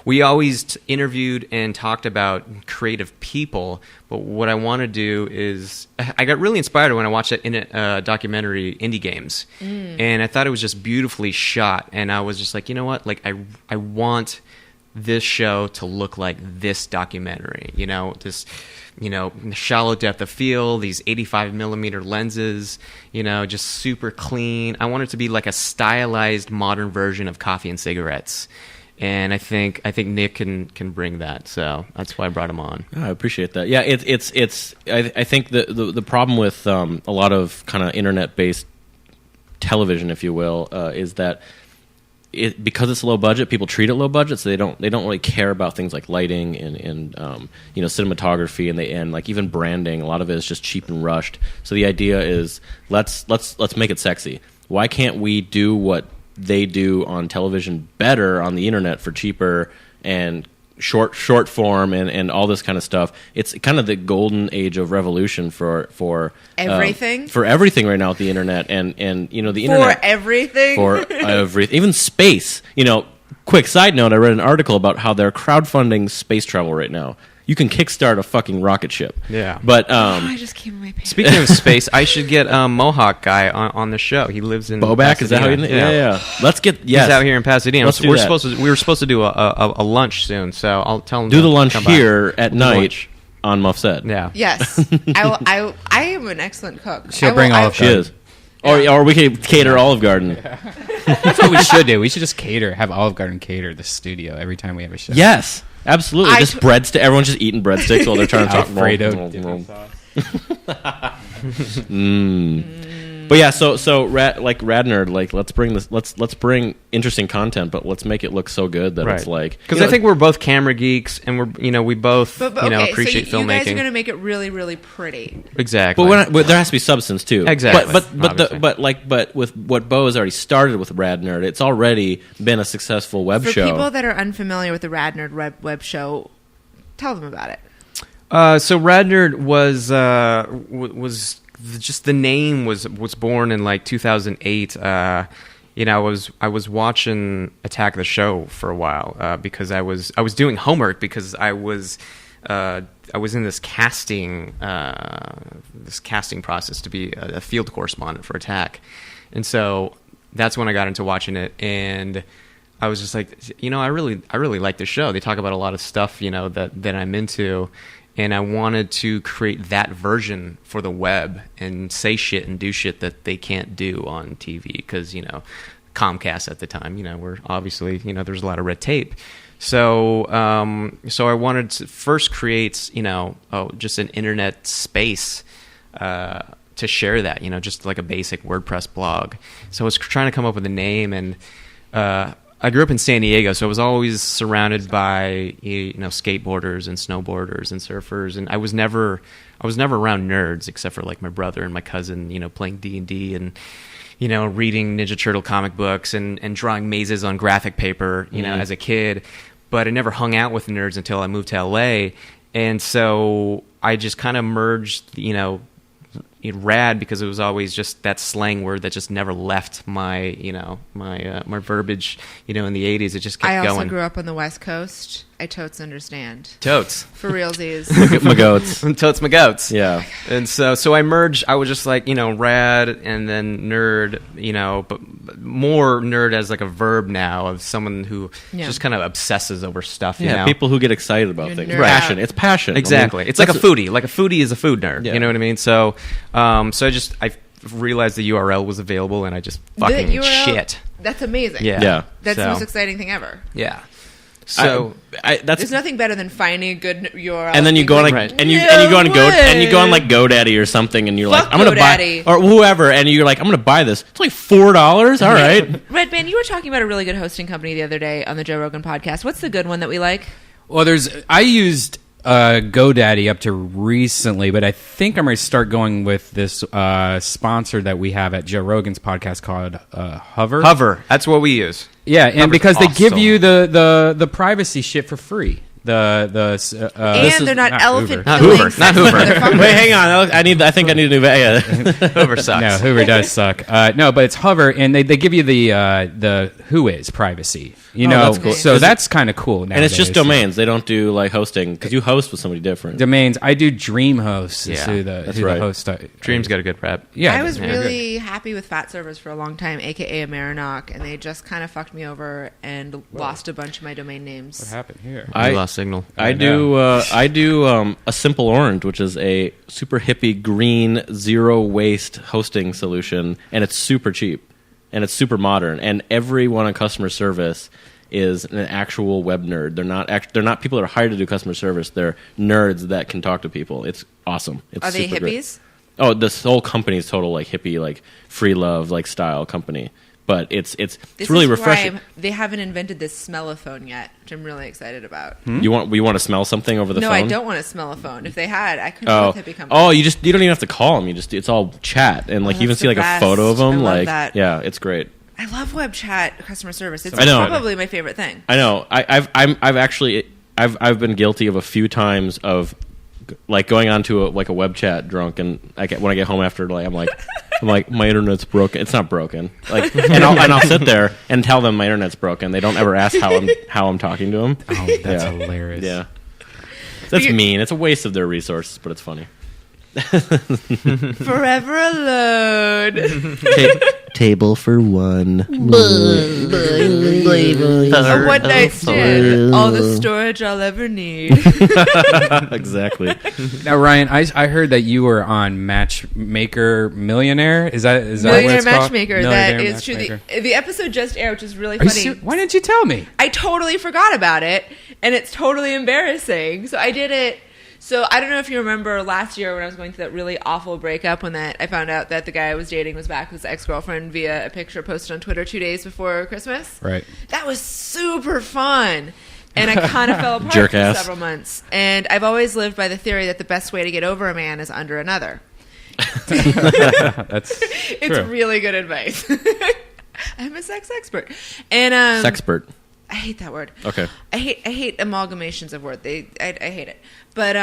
we always interviewed and talked about creative people. But what I want to do is, I got really inspired when I watched that in a documentary, Indie Games, and I thought it was just beautifully shot. And I was just like, you know what? Like I want this show to look like this documentary. This, shallow depth of field, these 85 millimeter lenses, just super clean. I want it to be like a stylized modern version of Coffee and Cigarettes. And I think Nick can bring that, so that's why I brought him on. I appreciate that. Yeah, I think the problem with a lot of kind of internet based television, if you will, is that because it's low budget, people treat it low budget, so they don't really care about things like lighting and cinematography and like even branding. A lot of it is just cheap and rushed. So the idea is let's make it sexy. Why can't we do what they do on television better on the internet for cheaper and short form and all this kind of stuff? It's kind of the golden age of revolution for Everything? for everything right now with the internet and the For internet everything? for everything, even space. Quick side note: I read an article about how they're crowdfunding space travel right now. You can kickstart a fucking rocket ship. Yeah. But I just came in my pants. Speaking of space, I should get Mohawk guy on the show. He lives in Boback, is that how you? Pasadena. Yeah. Let's get He's out here in Pasadena. Let's do we that. were supposed to do a lunch soon, so I'll tell him Do to the lunch come by. here at We'll do night lunch. on Muff Said. Yeah. Yes. I am an excellent cook. She'll bring Olive She is. Or we could cater Olive Garden. That's what we should do. We should just have Olive Garden cater the studio every time we have a show. Yes, absolutely. I Just t- breadstick. Everyone's just eating breadsticks while they're trying to talk. Alfredo dipping sauce. But yeah, so RadNerd, like let's bring interesting content, but let's make it look so good that it's like because I think we're both camera geeks and we both But okay, appreciate so you guys are filmmaking. going to make it really, really pretty. Exactly. But there has to be substance too. Exactly, But with what Beau has already started with RadNerd, it's already been a successful web For show. people that are unfamiliar with the RadNerd web show, tell them about it. So RadNerd was just the name was born in like 2008. I was watching Attack the Show for a while because I was doing homework because I was in this casting process to be a field correspondent for Attack, and so that's when I got into watching it. And I was just like, I really like the show. They talk about a lot of stuff, that I'm into, and I wanted to create that version for the web and say shit and do shit that they can't do on TV because Comcast at the time, we're obviously there's a lot of red tape. So I wanted to first create just an internet space to share that, just like a basic WordPress blog. So I was trying to come up with a name, and I grew up in San Diego, so I was always surrounded by skateboarders and snowboarders and surfers, and I was never around nerds except for like my brother and my cousin, playing D&D and reading Ninja Turtle comic books and drawing mazes on graphic paper, as a kid. But I never hung out with nerds until I moved to LA, and so I just kind of merged, rad, because it was always just that slang word that just never left my my verbiage in the 80s. It just kept going. I also grew up on the West Coast. I totes understand. Totes. For realsies. My goats. Totes my goats. Yeah. And so I merged. I was just like, rad and then nerd, but more nerd as like a verb now of someone who just kind of obsesses over stuff. Yeah, people who get excited about things. nerd Passion. out. It's passion. Exactly. I mean, it's like a foodie. Like a foodie is a food nerd. Yeah. You know what I mean? So I realized the URL was available, and I just fucking The URL, shit. That's amazing. Yeah. That's the most exciting thing ever. Yeah. So There's nothing better than finding a good URL. and then you go on like, Right. and you go on like GoDaddy or something, and you're Fuck like, I'm gonna GoDaddy. buy, or whoever, and you're like, I'm gonna buy this. It's only $4. All right. Redban, you were talking about a really good hosting company the other day on the Joe Rogan podcast. What's the good one that we like? Well, I used GoDaddy up to recently, but I think I'm going to start going with this sponsor that we have at Joe Rogan's podcast called Hover. Hover. That's what we use. Yeah, and Hover's because they give awesome. you the privacy shit for free. And they're not elephant Hoover. Not killing Hoover. sex Not Hoover. motherfuckers. Wait, hang on. I think I need a new. Yeah. Hoover sucks. No, Hoover does suck. No, but it's Hover, and they give you the who is privacy. that's cool. So that's kind of cool. And it's just nowadays. domains. They don't do like hosting because you host with somebody different. Domains. I do DreamHost. Yeah, that's who right. the host. Dream's got a good rep. Yeah, I was yeah. really happy with Fat Servers for a long time, aka Amarinock, and they just kind of fucked me over and lost a bunch of my domain names. What happened here? I lost signal. I do a Simple Orange, which is a super hippie green zero waste hosting solution, and it's super cheap and it's super modern. And everyone in customer service is an actual web nerd. They're not people that are hired to do customer service. They're nerds that can talk to people. It's awesome. It's Are they super great. hippies? Oh, this whole company is total like hippie, like free love, like style company. But it's This really is refreshing. why they haven't invented this smellophone yet, which I'm really excited about. You want to smell something over the No, phone? I don't want to smell a phone. If they had, I couldn't Oh, with hippie company. oh, you don't even have to call them. It's all chat, and like Oh, you even that's see like the a photo of best. I them. love Like, that. yeah, it's great. I love web chat customer service. It's I know. probably my favorite thing. I know. I've been guilty of a few times of like going onto a web chat drunk, and when I get home after, like I'm like my internet's broken. It's not broken. Like, and I'll sit there and tell them my internet's broken. They don't ever ask how I'm talking to them. Oh, that's Yeah. hilarious. Yeah, that's mean. It's a waste of their resources, but it's funny. Forever alone. Table for one. A one night stand. All the storage I'll ever need. Exactly. Now, Ryan, I heard that you were on Matchmaker Millionaire. Is that what Millionaire it's called? Matchmaker. Millionaire That is true. Matchmaker. The episode just aired, which is really Are you funny. Why didn't you tell me? I totally forgot about it, and it's totally embarrassing. So I did it. So I don't know if you remember last year when I was going through that really awful breakup when I found out that the guy I was dating was back with his ex-girlfriend via a picture posted on Twitter 2 days before Christmas. Right. That was super fun. And I kind of fell apart Jerk for ass. several months. And I've always lived by the theory that the best way to get over a man is under another. That's It's true. really good advice. I'm a sex expert. And Sexpert. I hate that word. Okay. I hate amalgamations of words. I hate it. But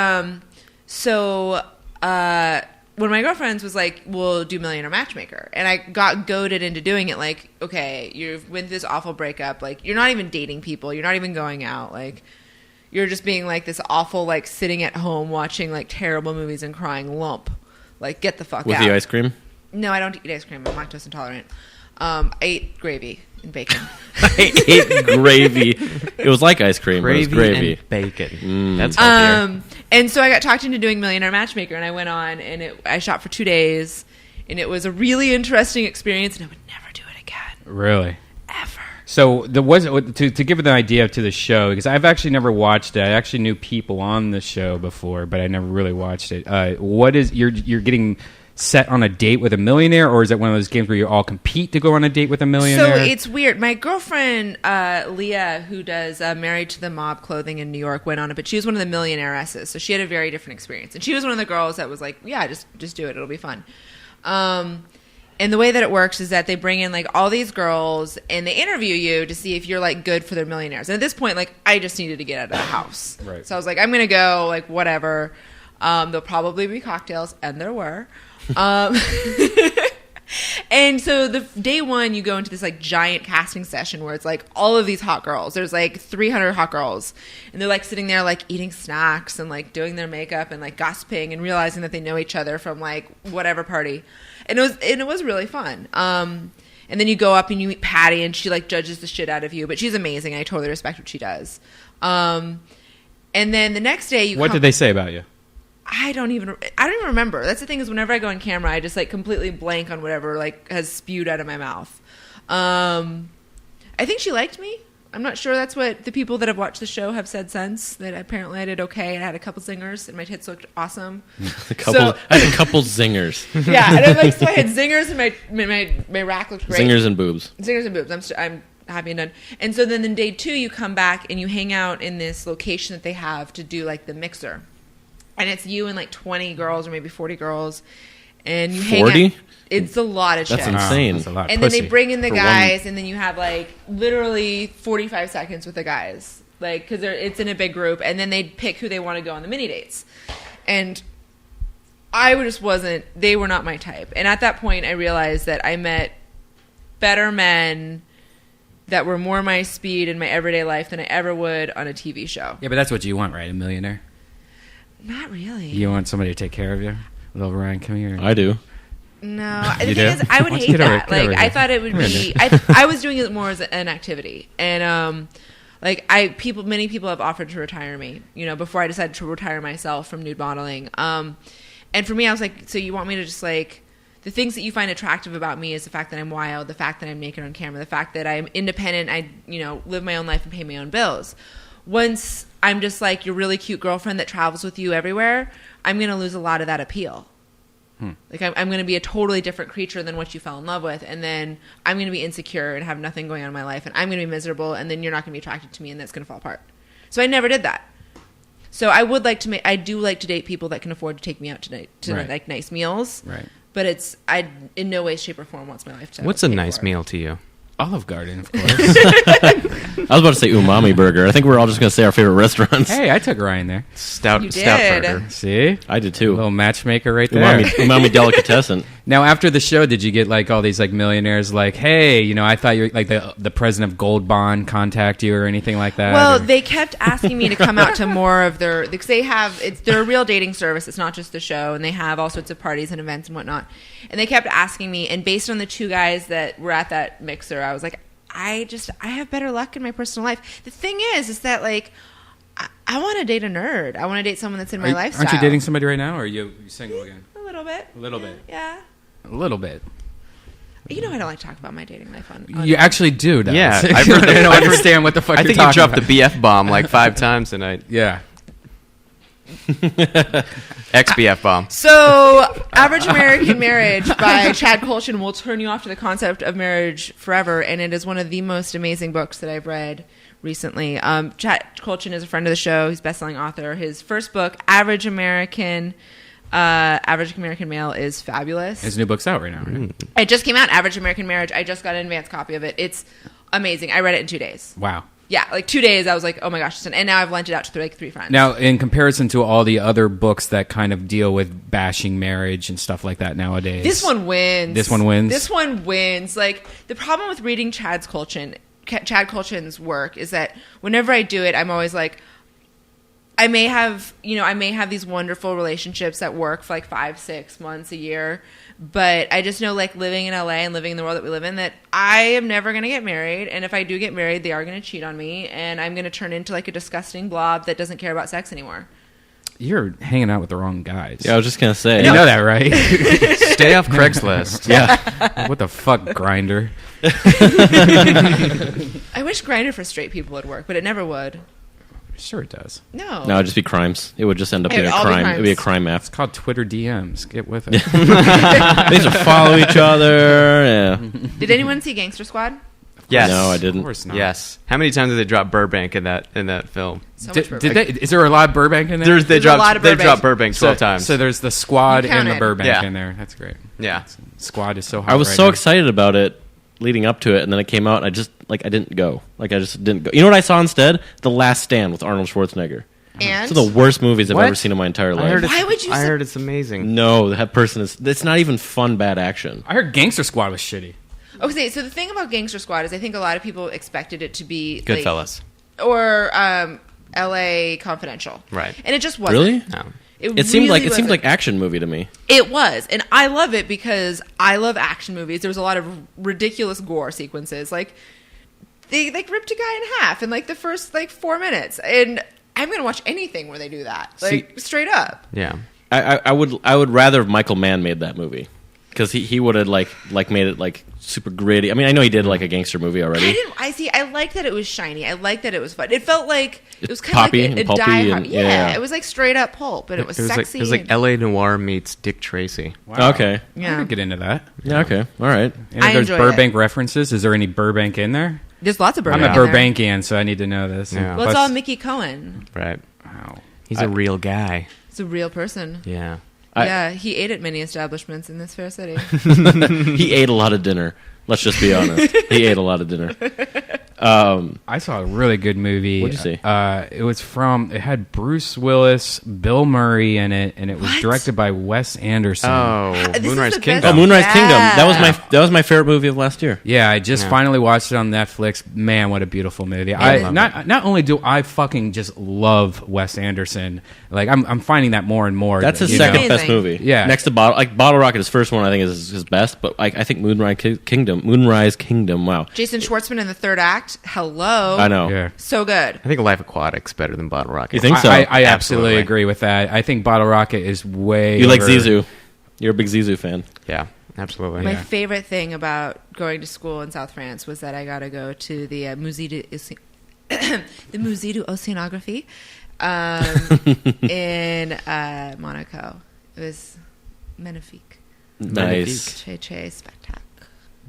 when my girlfriend's was like, we'll do Millionaire Matchmaker, and I got goaded into doing it. Like, okay, you've went through this awful breakup. Like, you're not even dating people. You're not even going out. Like, you're just being like this awful, like sitting at home watching like terrible movies and crying lump. Like, get the fuck With out. the ice cream? No, I don't eat ice cream. I'm lactose intolerant. I ate gravy and bacon. I ate gravy. It was like ice cream, but it was gravy. And bacon. That's healthier. And so I got talked into doing Millionaire Matchmaker, and I went on, and I shot for 2 days, and it was a really interesting experience, and I would never do it again. Really? Ever. So to give it an idea to the show, because I've actually never watched it. I actually knew people on the show before, but I never really watched it. What is you're getting set on a date with a millionaire, or is it one of those games where you all compete to go on a date with a millionaire? So it's weird. My girlfriend Leah, who does Married to the Mob clothing in New York, went on it, but she was one of the millionairesses, so she had a very different experience. And she was one of the girls that was like, "Yeah, just do it. It'll be fun." And the way that it works is that they bring in like all these girls and they interview you to see if you're like good for their millionaires. And at this point, like I just needed to get out of the house. Right. So I was like, I'm going to go, like whatever. There'll probably be cocktails, and there were. And so the day one, you go into this like giant casting session where it's like all of these hot girls. There's like 300 hot girls, and they're like sitting there like eating snacks and like doing their makeup and like gossiping and realizing that they know each other from like whatever party. And it was really fun. And then you go up and you meet Patty, and she like judges the shit out of you, but she's amazing. I totally respect what she does. And then the next day, what did they say about you? I don't even remember. That's the thing, is whenever I go on camera, I just like completely blank on whatever like has spewed out of my mouth. I think she liked me. I'm not sure. That's what the people that have watched the show have said since, that apparently I did okay. I had a couple zingers and my tits looked awesome. I had a couple zingers. Yeah, and I had zingers and my rack looked great. Zingers and boobs. Zingers and boobs. I'm happy and done. And so then day 2, you come back and you hang out in this location that they have to do like the mixer. And it's you and like 20 girls or maybe 40 girls. And you 40? hang out. It's a lot of shit. That's insane. That's a lot of And then pussy. they bring in the For guys, one. and then you have like literally 45 seconds with the guys, like because it's in a big group, and then they pick who they want to go on the mini dates. And I just wasn't. They were not my type. And at that point, I realized that I met better men that were more my speed in my everyday life than I ever would on a TV show. Yeah, but that's what you want, right? A millionaire? Not really. You want somebody to take care of you? Little Ryan, come here. I do. No, the You thing do? is, I would Let's hate get over- that. get over Like, here. I thought it would Come be. here. I was doing it more as an activity, and many people have offered to retire me. You know, before I decided to retire myself from nude modeling. And for me, I was like, so you want me to just like the things that you find attractive about me is the fact that I'm wild, the fact that I'm naked on camera, the fact that I'm independent. I live my own life and pay my own bills. Once I'm just like your really cute girlfriend that travels with you everywhere, I'm going to lose a lot of that appeal. Like I'm going to be a totally different creature than what you fell in love with, and then I'm going to be insecure and have nothing going on in my life, and I'm going to be miserable, and then you're not going to be attracted to me, and that's going to fall apart. So I never did that. So I do like to date people that can afford to take me out tonight to Right. like nice meals. Right. But I in no way, shape, or form wants my life to. What's a pay nice for it. meal to you? Olive Garden, of course. I was about to say umami burger. I think we're all just going to say our favorite restaurants. Hey, I took Ryan there. Stout You burger. did. See? I did A too. little matchmaker right there. Umami delicatessen. Now, after the show, did you get like all these like millionaires like, hey, I thought you're like the president of Gold Bond contact you or anything like that? Well, or- they kept asking me to come out to more of their, because they're a real dating service. It's not just the show, and they have all sorts of parties and events and whatnot. And they kept asking me, and based on the 2 guys that were at that mixer, I was like, I have better luck in my personal life. The thing is that like, I want to date a nerd. I want to date someone that's in my lifestyle. Aren't you dating somebody right now, or are you single again? A little bit. A little bit. Yeah. A little bit. You know I don't like to talk about my dating life on You actually do, though. Yeah, I I've heard that. don't understand what the fuck I you're think you talking dropped about. the BF bomb like 5 times tonight. Yeah. XBF bomb. So, Average American Marriage by Chad Kultgen will turn you off to the concept of marriage forever, and it is one of the most amazing books that I've read recently. Chad Kultgen is a friend of the show. He's a best-selling author. His first book, Average American Male, is fabulous. His new book's out right now, right? It just came out, Average American Marriage. I just got an advance copy of it. It's amazing. I read it in 2 days. Wow. Yeah, like 2 days. I was like, oh my gosh. And now I've lent it out to like 3 friends. Now, in comparison to all the other books that kind of deal with bashing marriage and stuff like that nowadays, This one wins. This one wins? This one wins. Like, the problem with reading Chad Kultgen's work is that whenever I do it, I'm always like, I may have these wonderful relationships that work for like 5-6 months a year, but I just know, like, living in LA and living in the world that we live in, that I am never going to get married. And if I do get married, they are going to cheat on me, and I'm going to turn into like a disgusting blob that doesn't care about sex anymore. You're hanging out with the wrong guys. Yeah, I was just gonna say. You know that, right? Stay off Craigslist. Yeah. What the fuck, Grinder? I wish Grindr for straight people would work, but it never would. Sure, it does. No. No, it'd just be crimes. It would just end up being a all be crime. crimes. It'd be a crime app. It's called Twitter DMs. Get with it. They used to follow each other. Yeah. Did anyone see Gangster Squad? Yes. No, I Of didn't. course not. Yes. How many times did they drop Burbank in that film? So much Did Burbank. they? Is there a lot of Burbank in there? They There's a lot of dropped Burbank. Burbank 12 times. So there's the Squad You and the counted. Burbank Yeah. in there. That's great. yeah. Squad is so hot. I was right so now. excited about it leading up to it, and then it came out, and I didn't go. I just didn't go. You know what I saw instead? The Last Stand with Arnold Schwarzenegger. And It's one of the worst movies I've What? ever seen in my entire life. Why would you I say- heard it's amazing. No, that person is. It's not even fun, bad action. I heard Gangster Squad was shitty. Okay, so the thing about Gangster Squad is I think a lot of people expected it to be like, Goodfellas. or L.A. Confidential, Right. And it just wasn't. Really? No. It seemed really like wasn't. action movie to me. It was, and I love it because I love action movies. There was a lot of ridiculous gore sequences, like they like ripped a guy in half in like the first like 4 minutes, and I'm gonna watch anything where they do that, like straight up. Yeah. I would rather Michael Mann made that movie because he would have like made it like super gritty. I mean, I know he did like a gangster movie already. I like that it was shiny. I like that it was fun. It felt like it was kind Poppy of like and a pulpy Die Hard. and- Yeah, yeah. it was like straight up pulp, but it was sexy. It was like and- L.A. Noir meets Dick Tracy. Wow. Okay. Yeah. I could get into that. Yeah. Okay. All right. And I if there's enjoy Burbank references. Is there any Burbank in there? There's lots of I'm Burbank. a in there. Burbankian, so I need to know this. Yeah. Well, it's Plus- all Mickey Cohen. Right. Wow. He's a real guy. It's a real person. Yeah. Yeah, he ate at many establishments in this fair city. He ate a lot of dinner. Let's just be honest. He ate a lot of dinner. I saw a really good movie. What'd you see? It had Bruce Willis, Bill Murray in it, and it was What? directed by Wes Anderson. Oh, This is Moonrise the Kingdom. best- Oh, Moonrise Yeah. Kingdom. That was my favorite movie of last year. Yeah, I just Yeah. finally watched it on Netflix. Man, what a beautiful movie! Not only do I fucking just love Wes Anderson, like I'm finding that more and more. That's his you second know? best Amazing. movie. Yeah. Next to Bottle Rocket, his first one I think is his best, but I think Moonrise Kingdom. Wow. Jason Schwartzman in the third act. Hello. I know. Yeah. So good. I think Life Aquatic's better than Bottle Rocket. You think so? I absolutely Absolutely. agree with that. I think Bottle Rocket is way. You like over- Zizou. You're a big Zizou fan. Yeah, absolutely. My favorite thing about going to school in South France was that I got to go to the Musée de Oceanography in Monaco. It was magnifique. Nice. Che spectacle.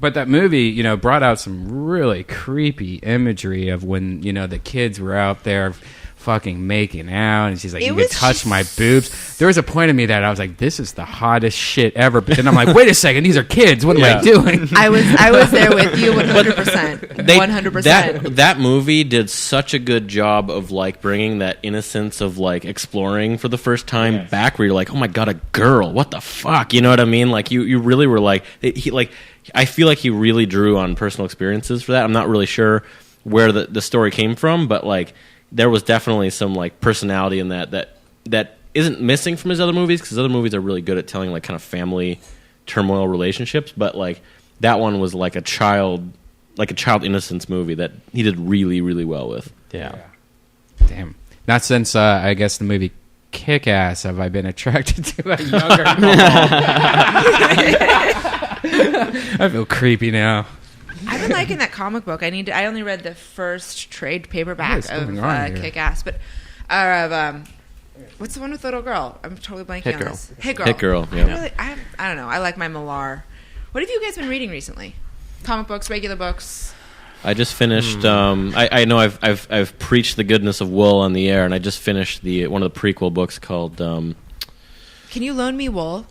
But that movie, brought out some really creepy imagery of when, the kids were out there fucking making out, and she's like, It you can was touch just- my boobs. There was a point in me that I was like, this is the hottest shit ever. But then I'm like, wait a second, these are kids. What am Yeah. I doing? I was there with you 100%. 100%. That movie did such a good job of like bringing that innocence of like exploring for the first time back, where you're like, oh my god, a girl, what the fuck, you know what I mean? Like you really were like, I feel like he really drew on personal experiences for that. I'm not really sure where the story came from, but like there was definitely some like personality in that isn't missing from his other movies, because his other movies are really good at telling like kind of family turmoil relationships, but like that one was like a child innocence movie that he did really, really well with. yeah. Damn. Not since, I guess, the movie Kick-Ass have I been attracted to a younger I feel creepy now. I've been liking that comic book. I only read the first trade paperback What is of going on here? Kick-Ass, but what's the one with the little girl? I'm totally blanking Hit on Girl. this. Hit Girl. Hit Girl, I, yeah. really, I don't know. I like my Millar. What have you guys been reading recently? Comic books, regular books. I just finished. I know I've preached the goodness of Wool on the air, and I just finished one of the prequel books called. Can you loan me Wool?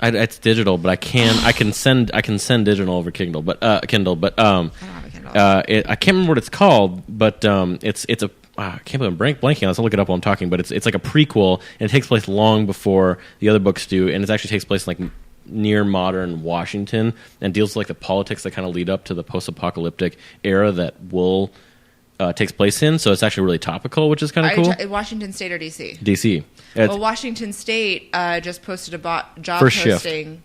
It's digital, but I can send digital over Kindle, but I don't have a Kindle. I can't remember what it's called, but it's a. I can't believe I'm blanking on this. I'll look it up while I'm talking, but it's like a prequel, and it takes place long before the other books do, and it actually takes place like near modern Washington, and deals with like the politics that kind of lead up to the post-apocalyptic era that Wool takes place in, so it's actually really topical, which is kind of cool. Washington State or D.C.? D.C. Well, Washington State just posted a job First posting. Shift.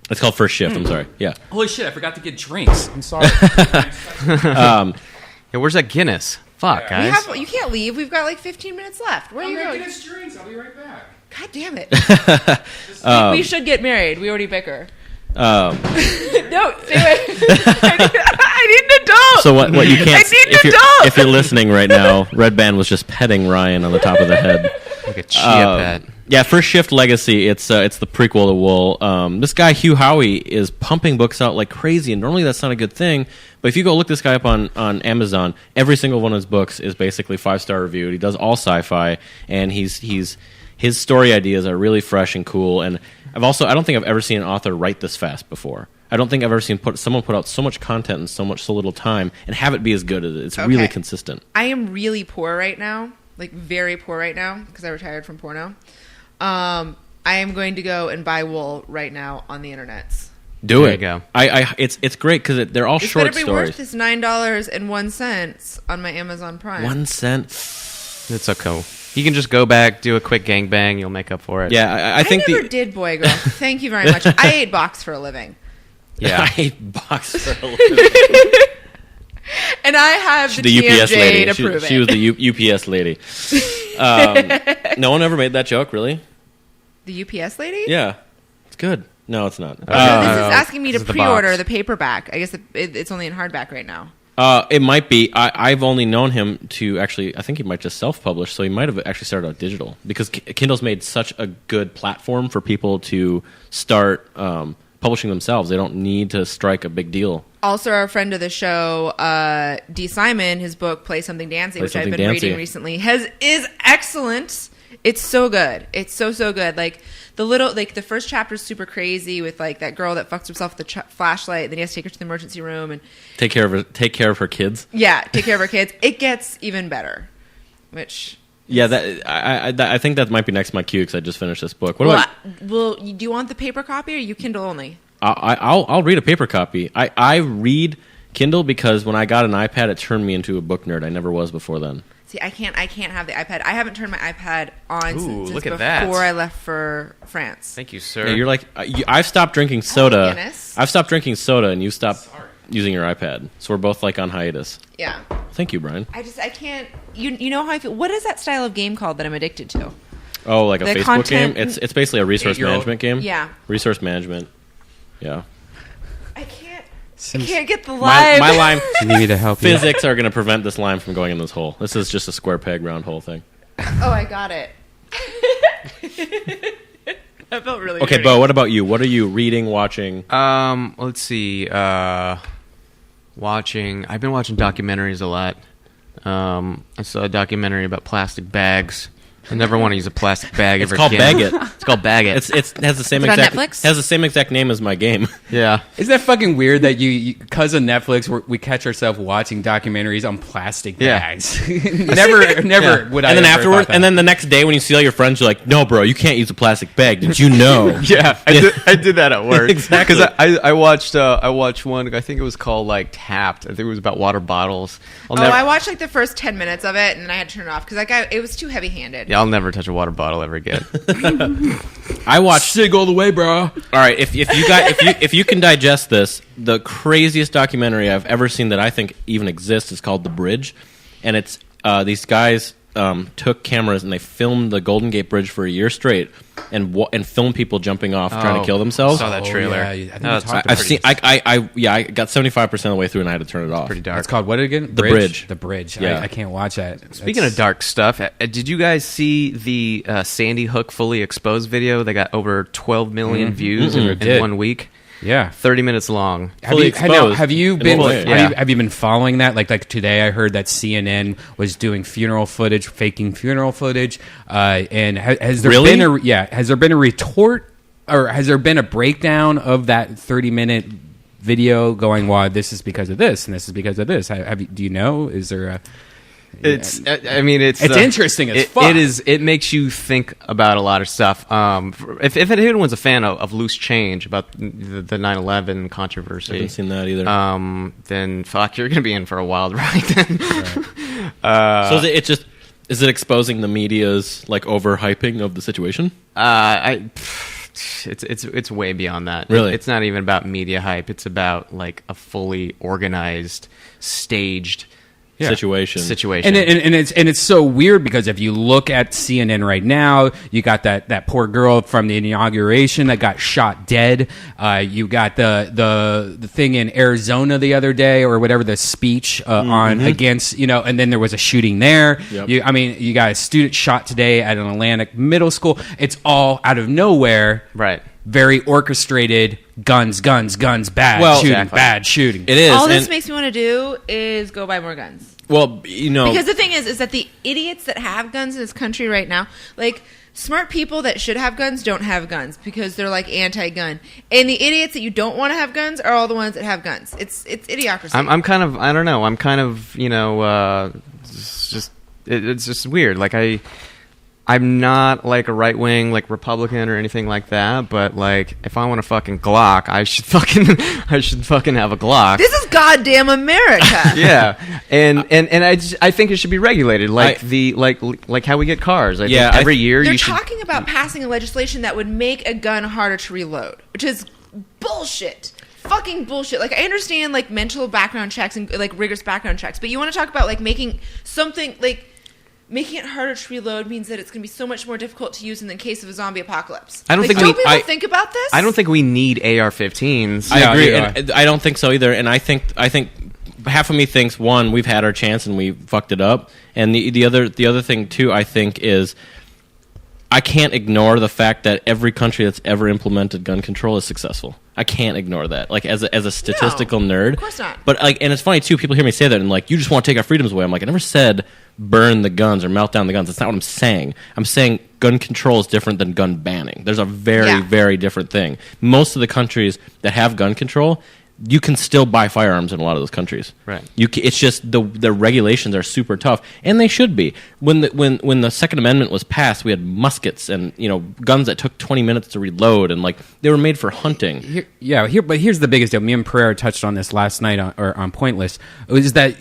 It's called First Shift. I'm sorry. Yeah. Holy shit! I forgot to get drinks. I'm sorry. Yeah, where's that Guinness? Fuck, guys. You can't leave. We've got like 15 minutes left. Where are you going? Get us drinks. I'll be right back. God damn it. We should get married. We already bicker. No, stay away. I need an adult. So what you can't... I need an adult. If you're listening right now, Redban was just petting Ryan on the top of the head. Like a chia pet. Yeah, First Shift Legacy. It's the prequel to Wool. This guy Hugh Howey is pumping books out like crazy, and normally that's not a good thing. But if you go look this guy up on Amazon, every single one of his books is basically 5-star reviewed. He does all sci-fi, and his story ideas are really fresh and cool. And I don't think I've ever seen an author write this fast before. I don't think I've ever seen someone put out so much content in so little time and have it be as good as it. It's really consistent. I am really poor right now, like very poor right now, because I retired from porno. I am going to go and buy Wool right now on the internets. Do there it. You go. It's great because they're all short stories. It's better be worth this $9.01 on my Amazon Prime. 1 cent. It's okay. You can just go back, do a quick gangbang. You'll make up for it. Yeah, I think I never did boy girl. Thank you very much. I ate box for a living. Yeah, I ate box for a living. And I have the UPS TMJ lady. to prove it. She was the UPS lady. No one ever made that joke, really? The UPS lady? Yeah, it's good. No, it's not. This is asking me to the pre-order box. the paperback. I guess it's only in hardback right now. It might be. I've only known him to actually. I think he might just self-publish, so he might have actually started out digital because Kindle's made such a good platform for people to start publishing themselves. They don't need to strike a big deal. Also, our friend of the show, D. Simon, his book "Play Something Dancy," which I've been reading recently, is excellent. It's so good. It's so good. Like the first chapter is super crazy with like that girl that fucks herself with the flashlight. Then he has to take her to the emergency room and take care of her kids. Yeah, take care of her kids. It gets even better. Which I think that might be next to my queue because I just finished this book. Do you want the paper copy or you Kindle only? I'll read a paper copy. I read Kindle because when I got an iPad, it turned me into a book nerd. I never was before then. See, I can't have the iPad. I haven't turned my iPad on since look before at that. I left for France. Thank you, sir. Yeah, you're like I've stopped drinking soda. Guinness. I've stopped drinking soda, and you stopped using your iPad. So we're both like on hiatus. Yeah. Thank you, Brian. I can't. You know how I feel. What is that style of game called that I'm addicted to? Oh, like a The Facebook content- game? It's basically a resource 8-year-old. management game. Yeah. Resource management. Yeah. I can't get the line. My line You need me to help you. physics are going to prevent this line from going in this hole. This is just a square peg round hole thing. Oh, I got it. That felt really Okay, dirty. Beau, what about you? What are you reading, watching? Let's see. I've been watching documentaries a lot. I saw a documentary about plastic bags. I never want to use a plastic bag It's ever called again. Bag It. It's called Bag It. It has the same Is it on exact Netflix? has the same exact name as my game. yeah. Isn't that fucking weird that you because of Netflix, we catch ourselves watching documentaries on plastic Yeah. bags? never would I. And then ever afterwards, thought that. and then the next day when you see all your friends, you're like, "No, bro, you can't use a plastic bag. Did you know?" Yeah, I did that at work. Exactly. Because I watched one. I think it was called like Tapped. I think it was about water bottles. I watched like the first 10 minutes of it, and then I had to turn it off because it was too heavy-handed. Yeah, I'll never touch a water bottle ever again. I watched. Sig all the way, bro. All right, if you can digest this, the craziest documentary I've ever seen that I think even exists is called The Bridge, and it's these guys took cameras and they filmed the Golden Gate Bridge for a year straight, and filmed people jumping off trying to kill themselves. Saw that trailer. yeah, I think No, we it's talked I've seen. I got 75% of the way through and I had to turn it off. pretty dark. It's called what again? The Bridge. The Bridge. Yeah. I can't watch that. Speaking of dark stuff, did you guys see the Sandy Hook fully exposed video? They got over 12 million views in did. 1 week. Yeah. 30 minutes long. Fully exposed Have you in been? what way? Have you been following that? Like today, I heard that CNN was doing funeral footage, faking funeral footage. And has there Really? been has there been a retort, or has there been a breakdown of that 30-minute video going? Well, this is because of this, and this is because of this. Do you know? Is there a? It's interesting as fuck. It is. It makes you think about a lot of stuff. If anyone's a fan of Loose Change about the 9/11 controversy, I haven't seen that either. Then fuck, you're gonna be in for a wild ride. Then. Right. So is it exposing the media's like overhyping of the situation? It's way beyond that. Really? It's not even about media hype. It's about like a fully organized, staged situation. And it's so weird because if you look at CNN right now, you got that poor girl from the inauguration that got shot dead. You got the thing in Arizona the other day or whatever, the speech on against, and then there was a shooting there. Yep. You got a student shot today at an Atlantic middle school. It's all out of nowhere. Right. Very orchestrated, guns, bad shooting, exactly. Bad shooting. It is. All this makes me want to do is go buy more guns. Well, because the thing is that the idiots that have guns in this country right now, like smart people that should have guns don't have guns because they're like anti-gun, and the idiots that you don't want to have guns are all the ones that have guns. It's idiocracy. I'm kind of, I don't know. I'm kind of, it's just weird. Like I'm not like a right wing like Republican or anything like that, but like if I want a fucking Glock, I should fucking have a Glock. This is goddamn America. Yeah, and I think it should be regulated like like how we get cars. I think every year they're you should. talking about passing a legislation that would make a gun harder to reload, which is bullshit. Fucking bullshit. Like I understand like mental background checks and like rigorous background checks, but you want to talk about like making something like. Making it harder to reload means that it's going to be so much more difficult to use in the case of a zombie apocalypse. I don't think people think about this. I don't think we need AR-15s. I agree. And I don't think so either. And I think half of me thinks one, we've had our chance and we fucked it up, and the other thing too, I think is I can't ignore the fact that every country that's ever implemented gun control is successful. I can't ignore that. Like as a statistical nerd. Of course not. But like, and it's funny too. People hear me say that and like, you just want to take our freedoms away. I'm like, I never said burn the guns or melt down the guns. That's not what I'm saying. I'm saying gun control is different than gun banning. There's a very, very different thing. Most of the countries that have gun control, you can still buy firearms in a lot of those countries. Right. It's just the regulations are super tough, and they should be. When the Second Amendment was passed, we had muskets and guns that took 20 minutes to reload, and like they were made for hunting. But here's the biggest deal. Me and Pereira touched on this last night on Pointless. Is that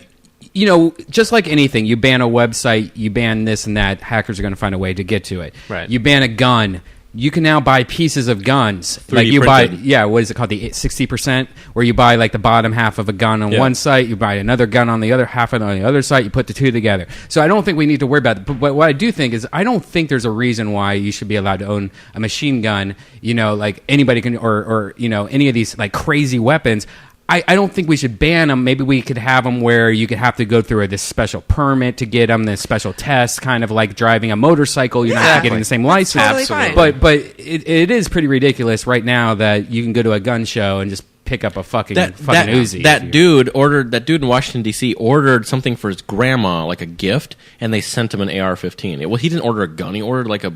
just like anything, you ban a website, you ban this and that, hackers are going to find a way to get to it. Right. You ban a gun. You can now buy pieces of guns. 3D like you printed. buy, what is it called? The 60%, where you buy like the bottom half of a gun on one site, you buy another gun on the other half on the other site, you put the two together. So I don't think we need to worry about it. But what I do think is I don't think there's a reason why you should be allowed to own a machine gun, like anybody can, or any of these like crazy weapons. I don't think we should ban them. Maybe we could have them where you could have to go through this special permit to get them, this special test, kind of like driving a motorcycle. You're not getting the same license. Totally fine. But it is pretty ridiculous right now that you can go to a gun show and just pick up a fucking Uzi. That dude in Washington D.C. ordered something for his grandma, like a gift, and they sent him an AR-15. Well, he didn't order a gun. He ordered like a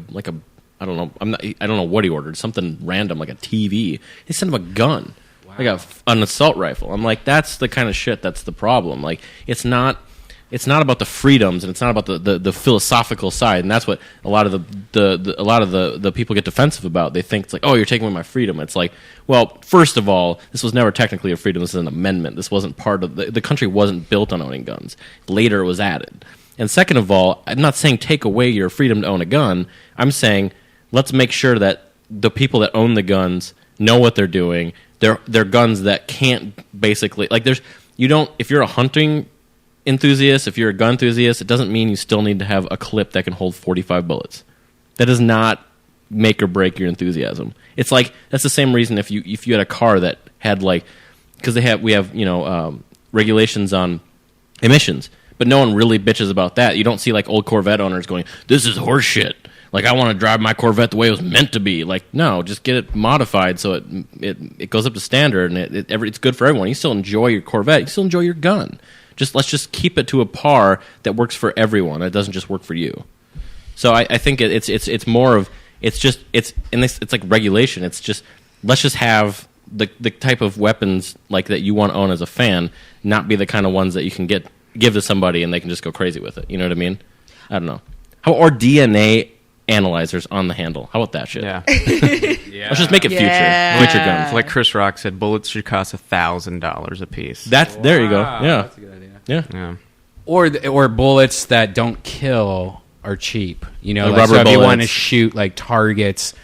I don't know. I don't know what he ordered. Something random, like a TV. They sent him a gun. Like an assault rifle. I'm like, that's the kind of shit that's the problem. Like, it's not about the freedoms, and it's not about the philosophical side, and that's what a lot of the people get defensive about. They think it's like, oh, you're taking away my freedom. It's like, well, first of all, this was never technically a freedom. This is an amendment. This wasn't part of the country wasn't built on owning guns. Later, it was added. And second of all, I'm not saying take away your freedom to own a gun. I'm saying let's make sure that the people that own the guns know what they're doing. They're guns that can't basically like if you're a hunting enthusiast, if you're a gun enthusiast, it doesn't mean you still need to have a clip that can hold 45 bullets. That does not make or break your enthusiasm. It's like that's the same reason if you had a car that had like because we have regulations on emissions, but no one really bitches about that. You don't see like old Corvette owners going, "This is horse shit." Like, I want to drive my Corvette the way it was meant to be. Like, no, just get it modified so it goes up to standard, and it's good for everyone. You still enjoy your Corvette. You still enjoy your gun. Let's just keep it to a par that works for everyone. It doesn't just work for you. So I think it's more of it's like regulation. It's just let's just have the type of weapons like that you want to own as a fan not be the kind of ones that you can get give to somebody and they can just go crazy with it. You know what I mean? I don't know. Or DNA analyzers on the handle. How about that shit? Yeah. Let's just make it future guns. Like Chris Rock said, bullets should cost $1,000 a piece. There you go. Yeah, That's a good idea. yeah. Or bullets that don't kill are cheap. You know, The like, rubber so if you want to bullets. shoot like targets,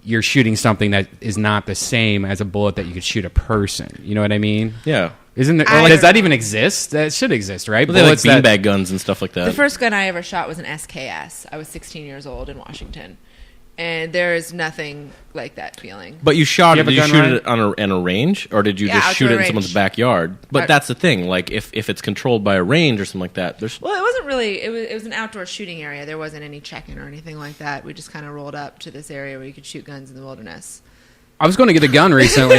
you're shooting something that is not the same as a bullet that you could shoot a person. You know what I mean? Yeah. Isn't there? Does that even exist? That should exist, right? But they like Bullets that- beanbag guns and stuff like that. The first gun I ever shot was an SKS. I was 16 years old in Washington. And there is nothing like that feeling. But you shot You it. have a Did you gun shoot range? it on a range, or did you Yeah, just shoot it outdoor in someone's range. backyard? But that's the thing. Like if it's controlled by a range or something like that, there's Well, it wasn't really. It was an outdoor shooting area. There wasn't any check-in or anything like that. We just kind of rolled up to this area where you could shoot guns in the wilderness. I was going to get a gun recently.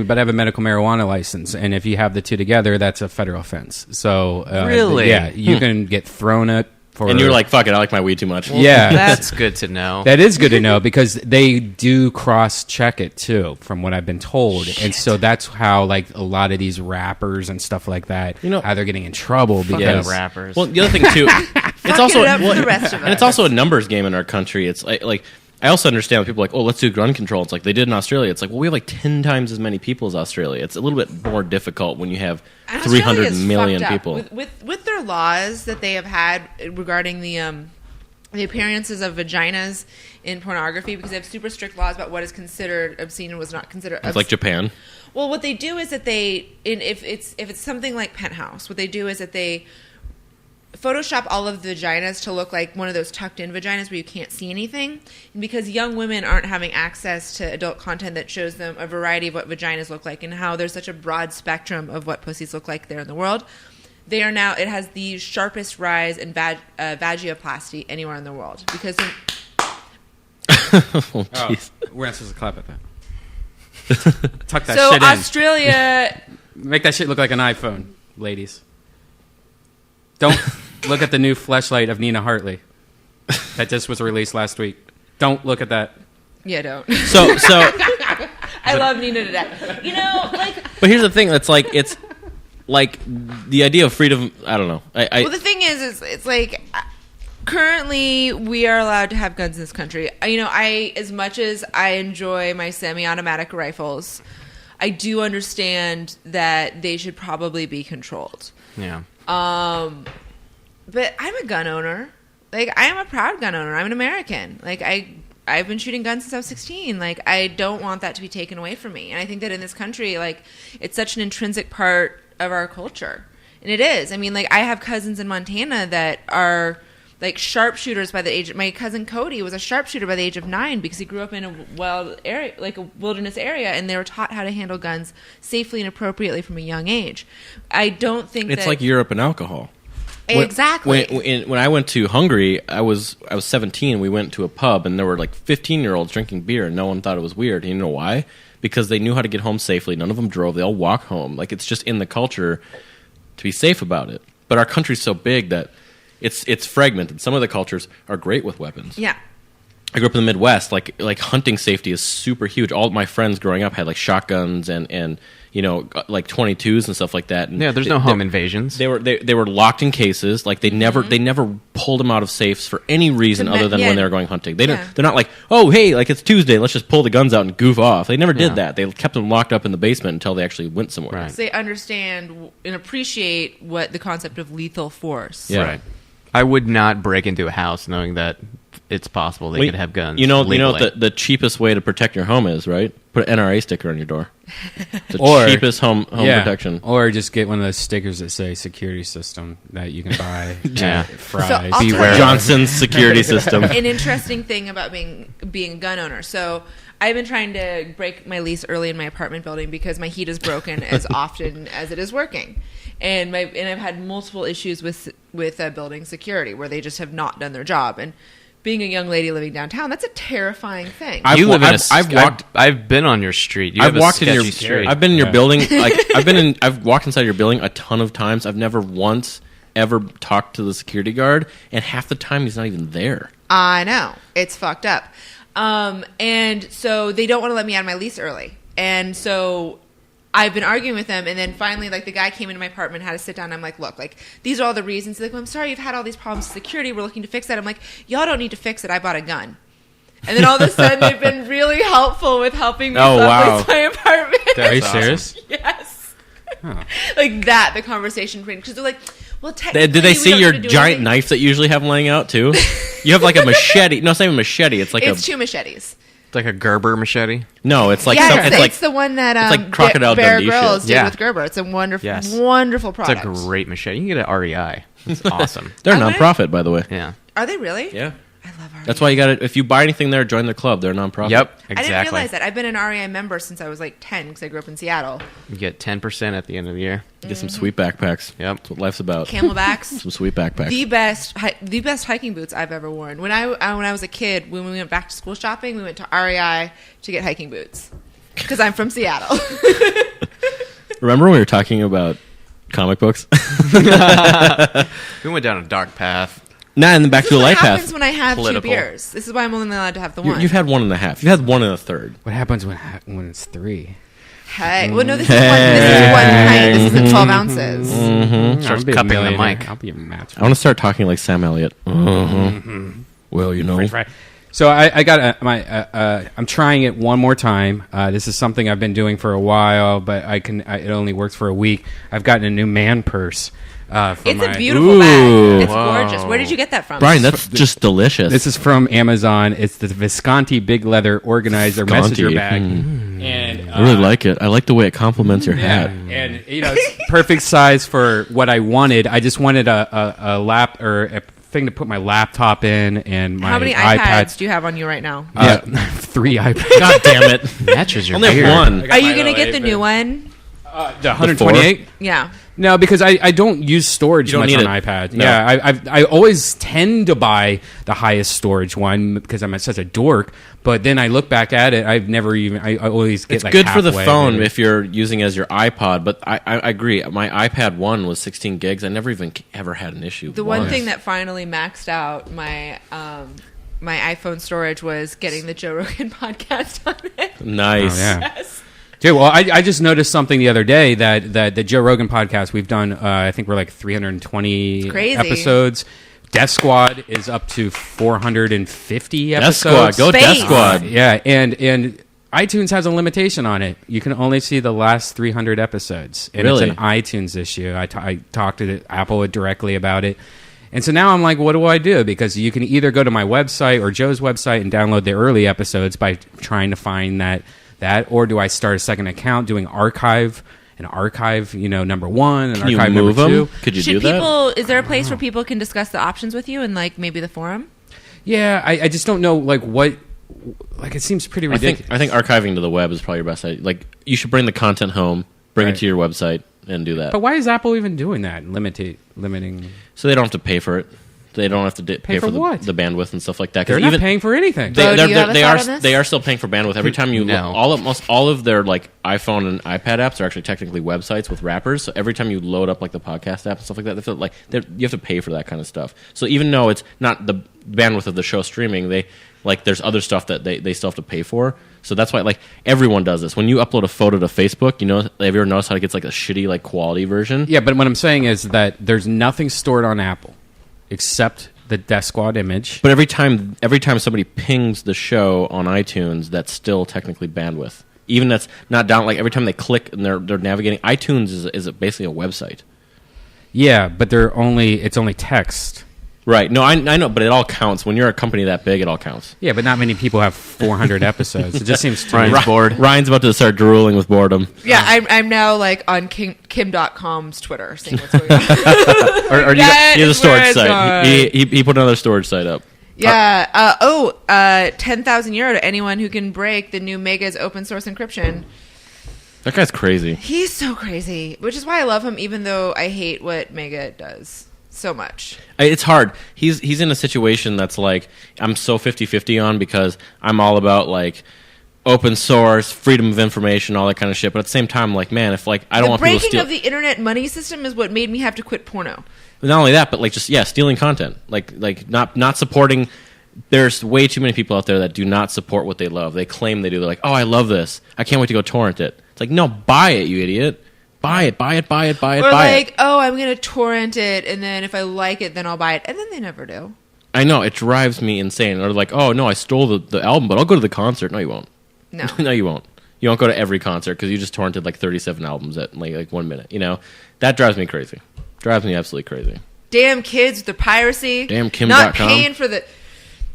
But I have a medical marijuana license, and if you have the two together, that's a federal offense. So Really? yeah, you can get thrown at for. and you're like, fuck it, I like my weed too much. yeah, That's good to know. that is good to know because they do cross-check it too, from what I've been told, and so that's how like a lot of these rappers and stuff like that, how they're getting in trouble because rappers. Well, the other thing too, it's it up for the rest of and it's us. also a numbers game in our country. It's like I also understand when people are like, oh, let's do gun control. It's like they did in Australia. It's like, well, we have like 10 times as many people as Australia. It's a little bit more difficult when you have And 300 Australia's million fucked up. people. With their laws that they have had regarding the appearances of vaginas in pornography, because they have super strict laws about what is considered obscene and was not considered. It's like Japan. Well, what they do is that if it's something like Penthouse, what they do is that they Photoshop all of the vaginas to look like one of those tucked-in vaginas where you can't see anything. And because young women aren't having access to adult content that shows them a variety of what vaginas look like and how there's such a broad spectrum of what pussies look like there in the world, they are now, it has the sharpest rise in vagioplasty anywhere in the world. Because Oh, jeez. we're not supposed to clap at that. Tuck that so shit in. Australia, Make that shit look like an iPhone, ladies. Don't look at the new fleshlight of Nina Hartley that just was released last week. Don't look at that. yeah, don't. So, I love Nina to death. You know, like. but here's the thing. It's like the idea of freedom. I don't know. Well, the thing is it's like currently we are allowed to have guns in this country. You know, as much as I enjoy my semi-automatic rifles, I do understand that they should probably be controlled. Yeah. But I'm a gun owner. Like, I am a proud gun owner. I'm an American. Like, I've been shooting guns since I was 16. Like, I don't want that to be taken away from me. And I think that in this country, like, it's such an intrinsic part of our culture. And it is. I mean, like, I have cousins in Montana that are, like, sharpshooters by the age... My cousin Cody was a sharpshooter by the age of 9 because he grew up in a wild area, like a wilderness area, and they were taught how to handle guns safely and appropriately from a young age. I don't think it's that... like Europe and alcohol. Exactly. When I went to Hungary, I was 17. We went to a pub, and there were like 15-year-olds drinking beer, and no one thought it was weird. And you know why? Because they knew how to get home safely. None of them drove. They all walk home. Like, it's just in the culture to be safe about it. But our country's so big that it's fragmented. Some of the cultures are great with weapons. Yeah. I grew up in the Midwest. Like hunting safety is super huge. All my friends growing up had like shotguns and you know, like 22s and stuff like that. And Yeah, there's no home invasions. They were locked in cases. Like they never pulled them out of safes for any reason other than when they were going hunting. They're not like, oh hey, like it's Tuesday, let's just pull the guns out and goof off. They never did that. They kept them locked up in the basement until they actually went somewhere. Right. So they understand and appreciate what the concept of lethal force. Yeah. Right. I would not break into a house knowing that it's possible they could have guns. You know legally. what the cheapest way to protect your home is, right? Put an NRA sticker on your door. The cheapest home protection. Or just get one of those stickers that say security system that you can buy at Fry's. So I'll Beware. tell you- Johnson's security system. An interesting thing about being a gun owner. So I've been trying to break my lease early in my apartment building because my heat is broken as often as it is working. And I've had multiple issues with building security where they just have not done their job. And being a young lady living downtown, that's a terrifying thing. I've been on your street. You I've have walked a in your sketchy street. I've been in your building. Like I've walked inside your building a ton of times. I've never once ever talked to the security guard, and half the time he's not even there. I know. It's fucked up. And so they don't want to let me out of my lease early. And so I've been arguing with them, and then finally, like, the guy came into my apartment, had to sit down, and I'm like, look, like, these are all the reasons. He's like, well, I'm sorry you've had all these problems with security. We're looking to fix that. I'm like, y'all don't need to fix it. I bought a gun. And then all of a sudden, they've been really helpful with helping me sublease my apartment. Are you serious? Yes. Huh. Like that, the conversation because they're like, well, technically, Did they we see don't your have to do giant anything. knife that you usually have laying out too? You have like a machete. No, it's not even a machete. It's like It's two machetes. It's like a Gerber machete. No, it's like Yeah, it's like it's the one that it's like Crocodile Bear Dundee Grylls shit. did Yeah. with Gerber. It's a wonderful, Yes. wonderful It's product. a great machete. You can get it at REI. It's awesome. they're a I went- nonprofit, by the way. Yeah. Are they really? Yeah, I love REI. that's why you got to. If you buy anything there, join the club. They're a nonprofit. Yep. Exactly. I didn't realize that. I've been an REI member since I was like 10 because I grew up in Seattle. You get 10% at the end of the year. Get some sweet backpacks. Yep. That's what life's about. Camelbacks. Some sweet backpacks. The best hiking boots I've ever worn. When I was a kid, when we went back to school shopping, we went to REI to get hiking boots because I'm from Seattle. Remember when we were talking about comic books? We went down a dark path. Nah, and then back to a What life happens path. when I have Political. 2 beers? This is why I'm only allowed to have the one. You've had 1.5. You've had 1 1/3. What happens when it's 3? Hey, well, no, this is one pint. This isn't 12 ounces. Mm-hmm. Starts cupping the mic. I'll be a match. I want to start talking like Sam Elliott. Well, you know. Right. So I got I'm trying it one more time. This is something I've been doing for a while, but it only works for a week. I've gotten a new man purse. It's a beautiful bag. It's gorgeous. Where did you get that from? Brian, that's just delicious. This is from Amazon. It's the Visconti Big Leather Organizer Visconti. Messenger Bag. And I really like it. I like the way it complements your yeah, hat. and it's perfect size for what I wanted. I just wanted a lap or a thing to put my laptop in and my How many iPad. iPads do you have on you right now? 3 iPads. God damn it. Matches your Only beard. have one. Are you going to get the new one? The 128? Yeah. No, because I don't use storage You don't much need on it. iPad. No. Yeah, I always tend to buy the highest storage one because I'm such a dork. But then I look back at it, I've never even. I always get It's like good for the halfway, phone maybe. if you're using it as your iPod, but I agree. My iPad 1 was 16 gigs. I never even ever had an issue. The one once. thing that finally maxed out my iPhone storage was getting the Joe Rogan podcast on it. Nice. Oh, yeah. Yes. Dude, well, I just noticed something the other day that the Joe Rogan podcast we've done. I think we're like 320 Crazy. episodes. Death Squad is up to 450 Death episodes. Squad. Go Space. Death Squad. Yeah, and iTunes has a limitation on it. You can only see the last 300 episodes. And Really? It's an iTunes issue. I talked to Apple directly about it. And so now I'm like, what do I do? Because you can either go to my website or Joe's website and download the early episodes by trying to find that, or do I start a second account doing archive, number 1 and Can you archive move number 2? them? Could you Should do that? people? Is there a place where people can discuss the options with you and like maybe the forum? Yeah, I just don't know like what. Like it seems pretty ridiculous. I think archiving to the web is probably your best idea. Like you should bring the content home, bring Right. it to your website, and do that. But why is Apple even doing that? Limiting? So they don't have to pay for it. They don't have to pay for for what? the bandwidth and stuff like that. 'Cause They're not paying for anything. Bo, do you have a they thought are on this? they are still paying for bandwidth every time you No. almost all of their like iPhone and iPad apps are actually technically websites with wrappers. So every time you load up like the podcast app and stuff like that, they feel like you have to pay for that kind of stuff. So even though it's not the bandwidth of the show streaming, there's other stuff that they still have to pay for. So that's why like everyone does this. When you upload a photo to Facebook, have you ever noticed how it gets like a shitty like quality version? Yeah, but what I'm saying is that there's nothing stored on Apple except the Death Squad image. But every time somebody pings the show on iTunes, that's still technically bandwidth. Even that's not down. Like every time they click and they're navigating, iTunes is basically a website. Yeah, but it's only text. Right. No, I know, but it all counts. When you're a company that big, it all counts. Yeah, but not many people have 400 episodes. It just seems too Ryan's bored. Ryan's about to start drooling with boredom. Yeah, I'm now like on Kim.com's Twitter seeing what's going on. Or That he has a is storage where it's site. gone. He put another storage site up. Yeah. 10,000 euro to anyone who can break the new Mega's open source encryption. That guy's crazy. He's so crazy, which is why I love him, even though I hate what Mega does so much. It's hard. He's in a situation that's like I'm so 50-50 on because I'm all about like open source, freedom of information, all that kind of shit. But at the same time, like man, if like I don't The want people to breaking steal. of the internet money system is what made me have to quit porno. Not only that, but like just stealing content, like not supporting there's way too many people out there that do not support what they love. They claim they do. They're like, oh, I love this. I can't wait to go torrent it. It's like, no, buy it, you idiot. Buy it. Or like, oh, I'm going to torrent it, and then if I like it, then I'll buy it. And then they never do. I know. It drives me insane. Or like, oh, no, I stole the album, but I'll go to the concert. No, you won't. No. No, you won't. You won't go to every concert because you just torrented like 37 albums at like 1 minute. You know? That drives me crazy. Drives me absolutely crazy. Damn kids with the piracy. Damn Kim.com. Not paying for the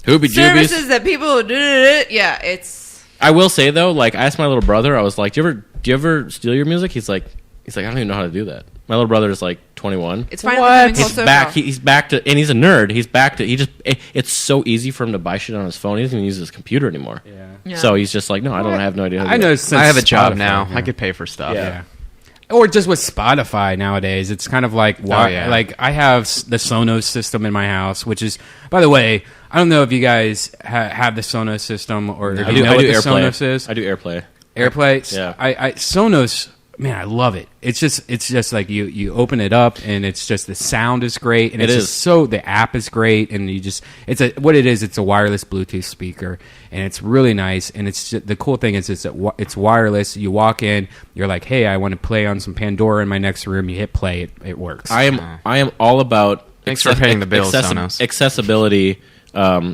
services that people do. Yeah, it's... I will say, though, like, I asked my little brother, I was like, do you ever steal your music? He's like, I don't even know how to do that. My little brother is like 21. It's fine. He's back. He's back to, and he's a nerd. He's back to. It's so easy for him to buy shit on his phone. He doesn't even use his computer anymore. Yeah. So he's just like, no, I have no idea. How to I do know. that. I have a job Spotify, now. yeah. I could pay for stuff. Yeah. Or just with Spotify nowadays, it's kind of like like I have the Sonos system in my house, which is, by the way, I don't know if you guys have the Sonos system or if you know what the Sonos is. I do AirPlay. AirPlay. Yeah. I Sonos. Man, I love it. It's just like you open it up and it's just the sound is great and the app is great and it's a wireless Bluetooth speaker and it's really nice and it's just, the cool thing is it's wireless. You walk in, you're like, hey, I want to play on some Pandora in my next room. You hit play, it works. I am all about Thanks for paying the bills, Sonos. Accessibility.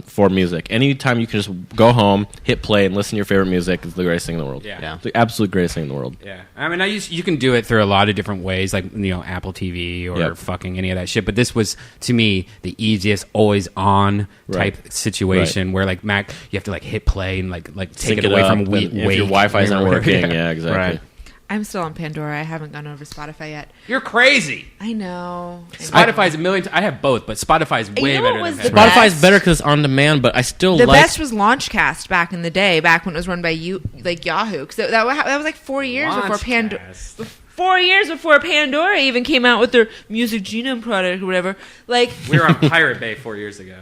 For music. Anytime you can just go home, hit play, and listen to your favorite music is the greatest thing in the world. Yeah. The absolute greatest thing in the world. Yeah. I mean, you can do it through a lot of different ways, like, Apple TV or fucking any of that shit. But this was, to me, the easiest, always on type situation where, like, Mac, you have to, like, hit play and, like take it away from wait. If your Wi-Fi's not working, yeah, exactly. Right. I'm still on Pandora. I haven't gone over Spotify yet. You're crazy. I know. Spotify's a million. I have both, but Spotify's way better than that. Spotify's better because it's on demand, but I still the best was Launchcast back in the day, back when it was run by Yahoo. Because that was like 4 years before Pandora. 4 years before Pandora even came out with their Music Genome product or whatever. Like we were on Pirate Bay 4 years ago.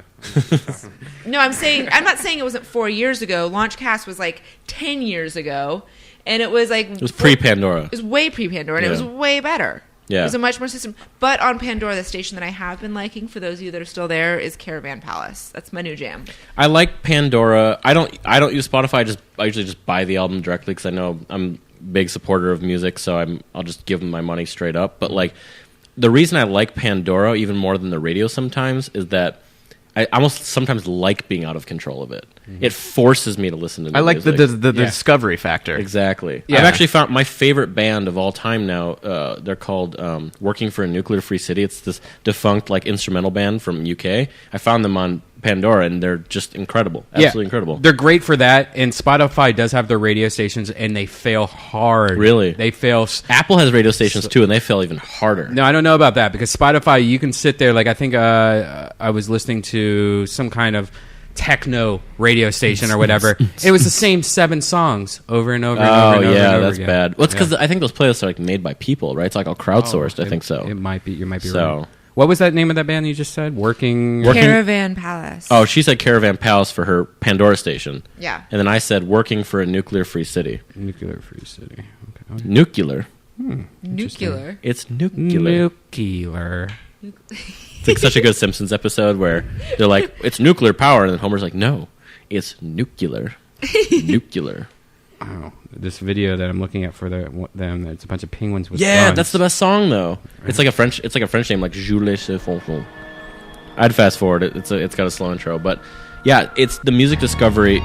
No, I'm not saying it wasn't 4 years ago. Launchcast was like 10 years ago. And it was like... It was pre-Pandora. It was way pre-Pandora, and it was way better. Yeah. It was a much more system. But on Pandora, the station that I have been liking, for those of you that are still there, is Caravan Palace. That's my new jam. I like Pandora. I don't use Spotify. I usually just buy the album directly because I know I'm a big supporter of music, so I'll just give them my money straight up. But like, the reason I like Pandora even more than the radio sometimes is that I almost sometimes like being out of control of it. Mm-hmm. It forces me to listen to new music. the discovery factor. Exactly. Yeah. I've actually found my favorite band of all time now. They're called Working for a Nuclear Free City. It's this defunct like instrumental band from UK. I found them on Pandora, and they're just incredible. Absolutely incredible. They're great for that, and Spotify does have their radio stations, and they fail hard. Really? They fail. Apple has radio stations, too, and they fail even harder. No, I don't know about that, because Spotify, you can sit there, like I think I was listening to some kind of techno radio station or whatever. It was the same 7 songs over and over and over and over. Oh, yeah, and over that's again. bad. Well, it's because I think those playlists are like made by people, right? It's like all crowdsourced. I think so. It might be. You might be So- right. What was that name of that band you just said? Working. Caravan Palace. Oh, she said Caravan Palace for her Pandora station. Yeah. And then I said Working for a Nuclear Free City. Nuclear Free City. Okay. Nuclear. Nuclear. It's nuclear. Nuclear. It's like such a good Simpsons episode where they're like, it's nuclear power, and then Homer's like, no, it's nuclear. Nuclear. Oh, this video that I'm looking at for them, it's a bunch of penguins with Yeah, guns. that's the best song though. It's like a French name, like Jules Fonfon. I'd fast forward it. It's got a slow intro, but yeah, it's the music discovery.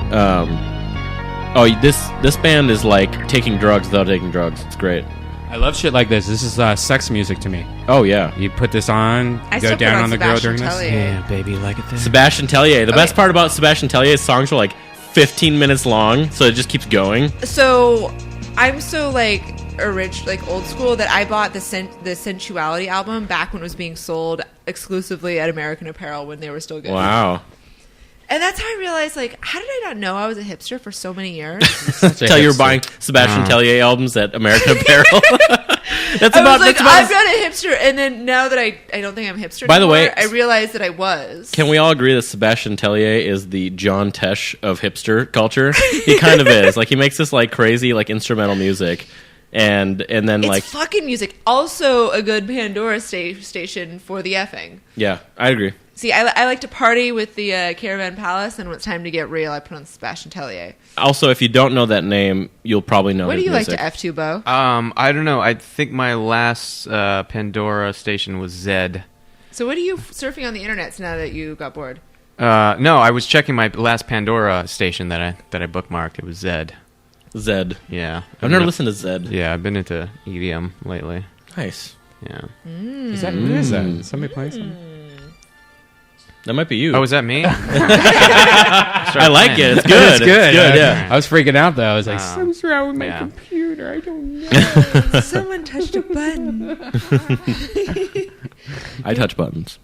This band is like taking drugs without taking drugs. It's great. I love shit like this. This is sex music to me. Oh yeah, You put this on, I go still down put on the girl Sebastian during this. Tellier. Yeah, baby, like it there. Sebastian Tellier. The Okay. best part about Sebastian Tellier's songs are like 15 minutes long, so it just keeps going. So I'm so like old school that I bought the Sensuality album back when it was being sold exclusively at American Apparel when they were still good. Wow. And that's how I realized, like, how did I not know I was a hipster for so many years? Tell you were buying Sebastian Tellier albums at American Apparel. That's I about. was like, That's about. I'm not a hipster. And then now that I don't think I'm hipster By the anymore, way, I realized that I was. Can we all agree that Sebastian Tellier is the John Tesh of hipster culture? He kind of is. Like, he makes this like crazy like instrumental music, and then It's like fucking music. Also a good Pandora station for the effing. yeah, I agree. See, I like to party with the Caravan Palace, and when it's time to get real, I put on Sebastian Tellier. Also, if you don't know that name, you'll probably know What his do you music. like to F2, Beau? I don't know. I think my last Pandora station was Zed. So what are you surfing on the internet now that you got bored? No, I was checking my last Pandora station that I bookmarked. It was Zed. Zed. Yeah. I've never listened to Zed. Yeah, I've been into EDM lately. Nice. Yeah. Is that what is that? Is somebody playing something? That might be you. Oh, is that me? I like it. It's good. It's good. Yeah. I was freaking out though. I was like, something's wrong with my yeah. computer. I don't know. Someone touched a button. I touch buttons.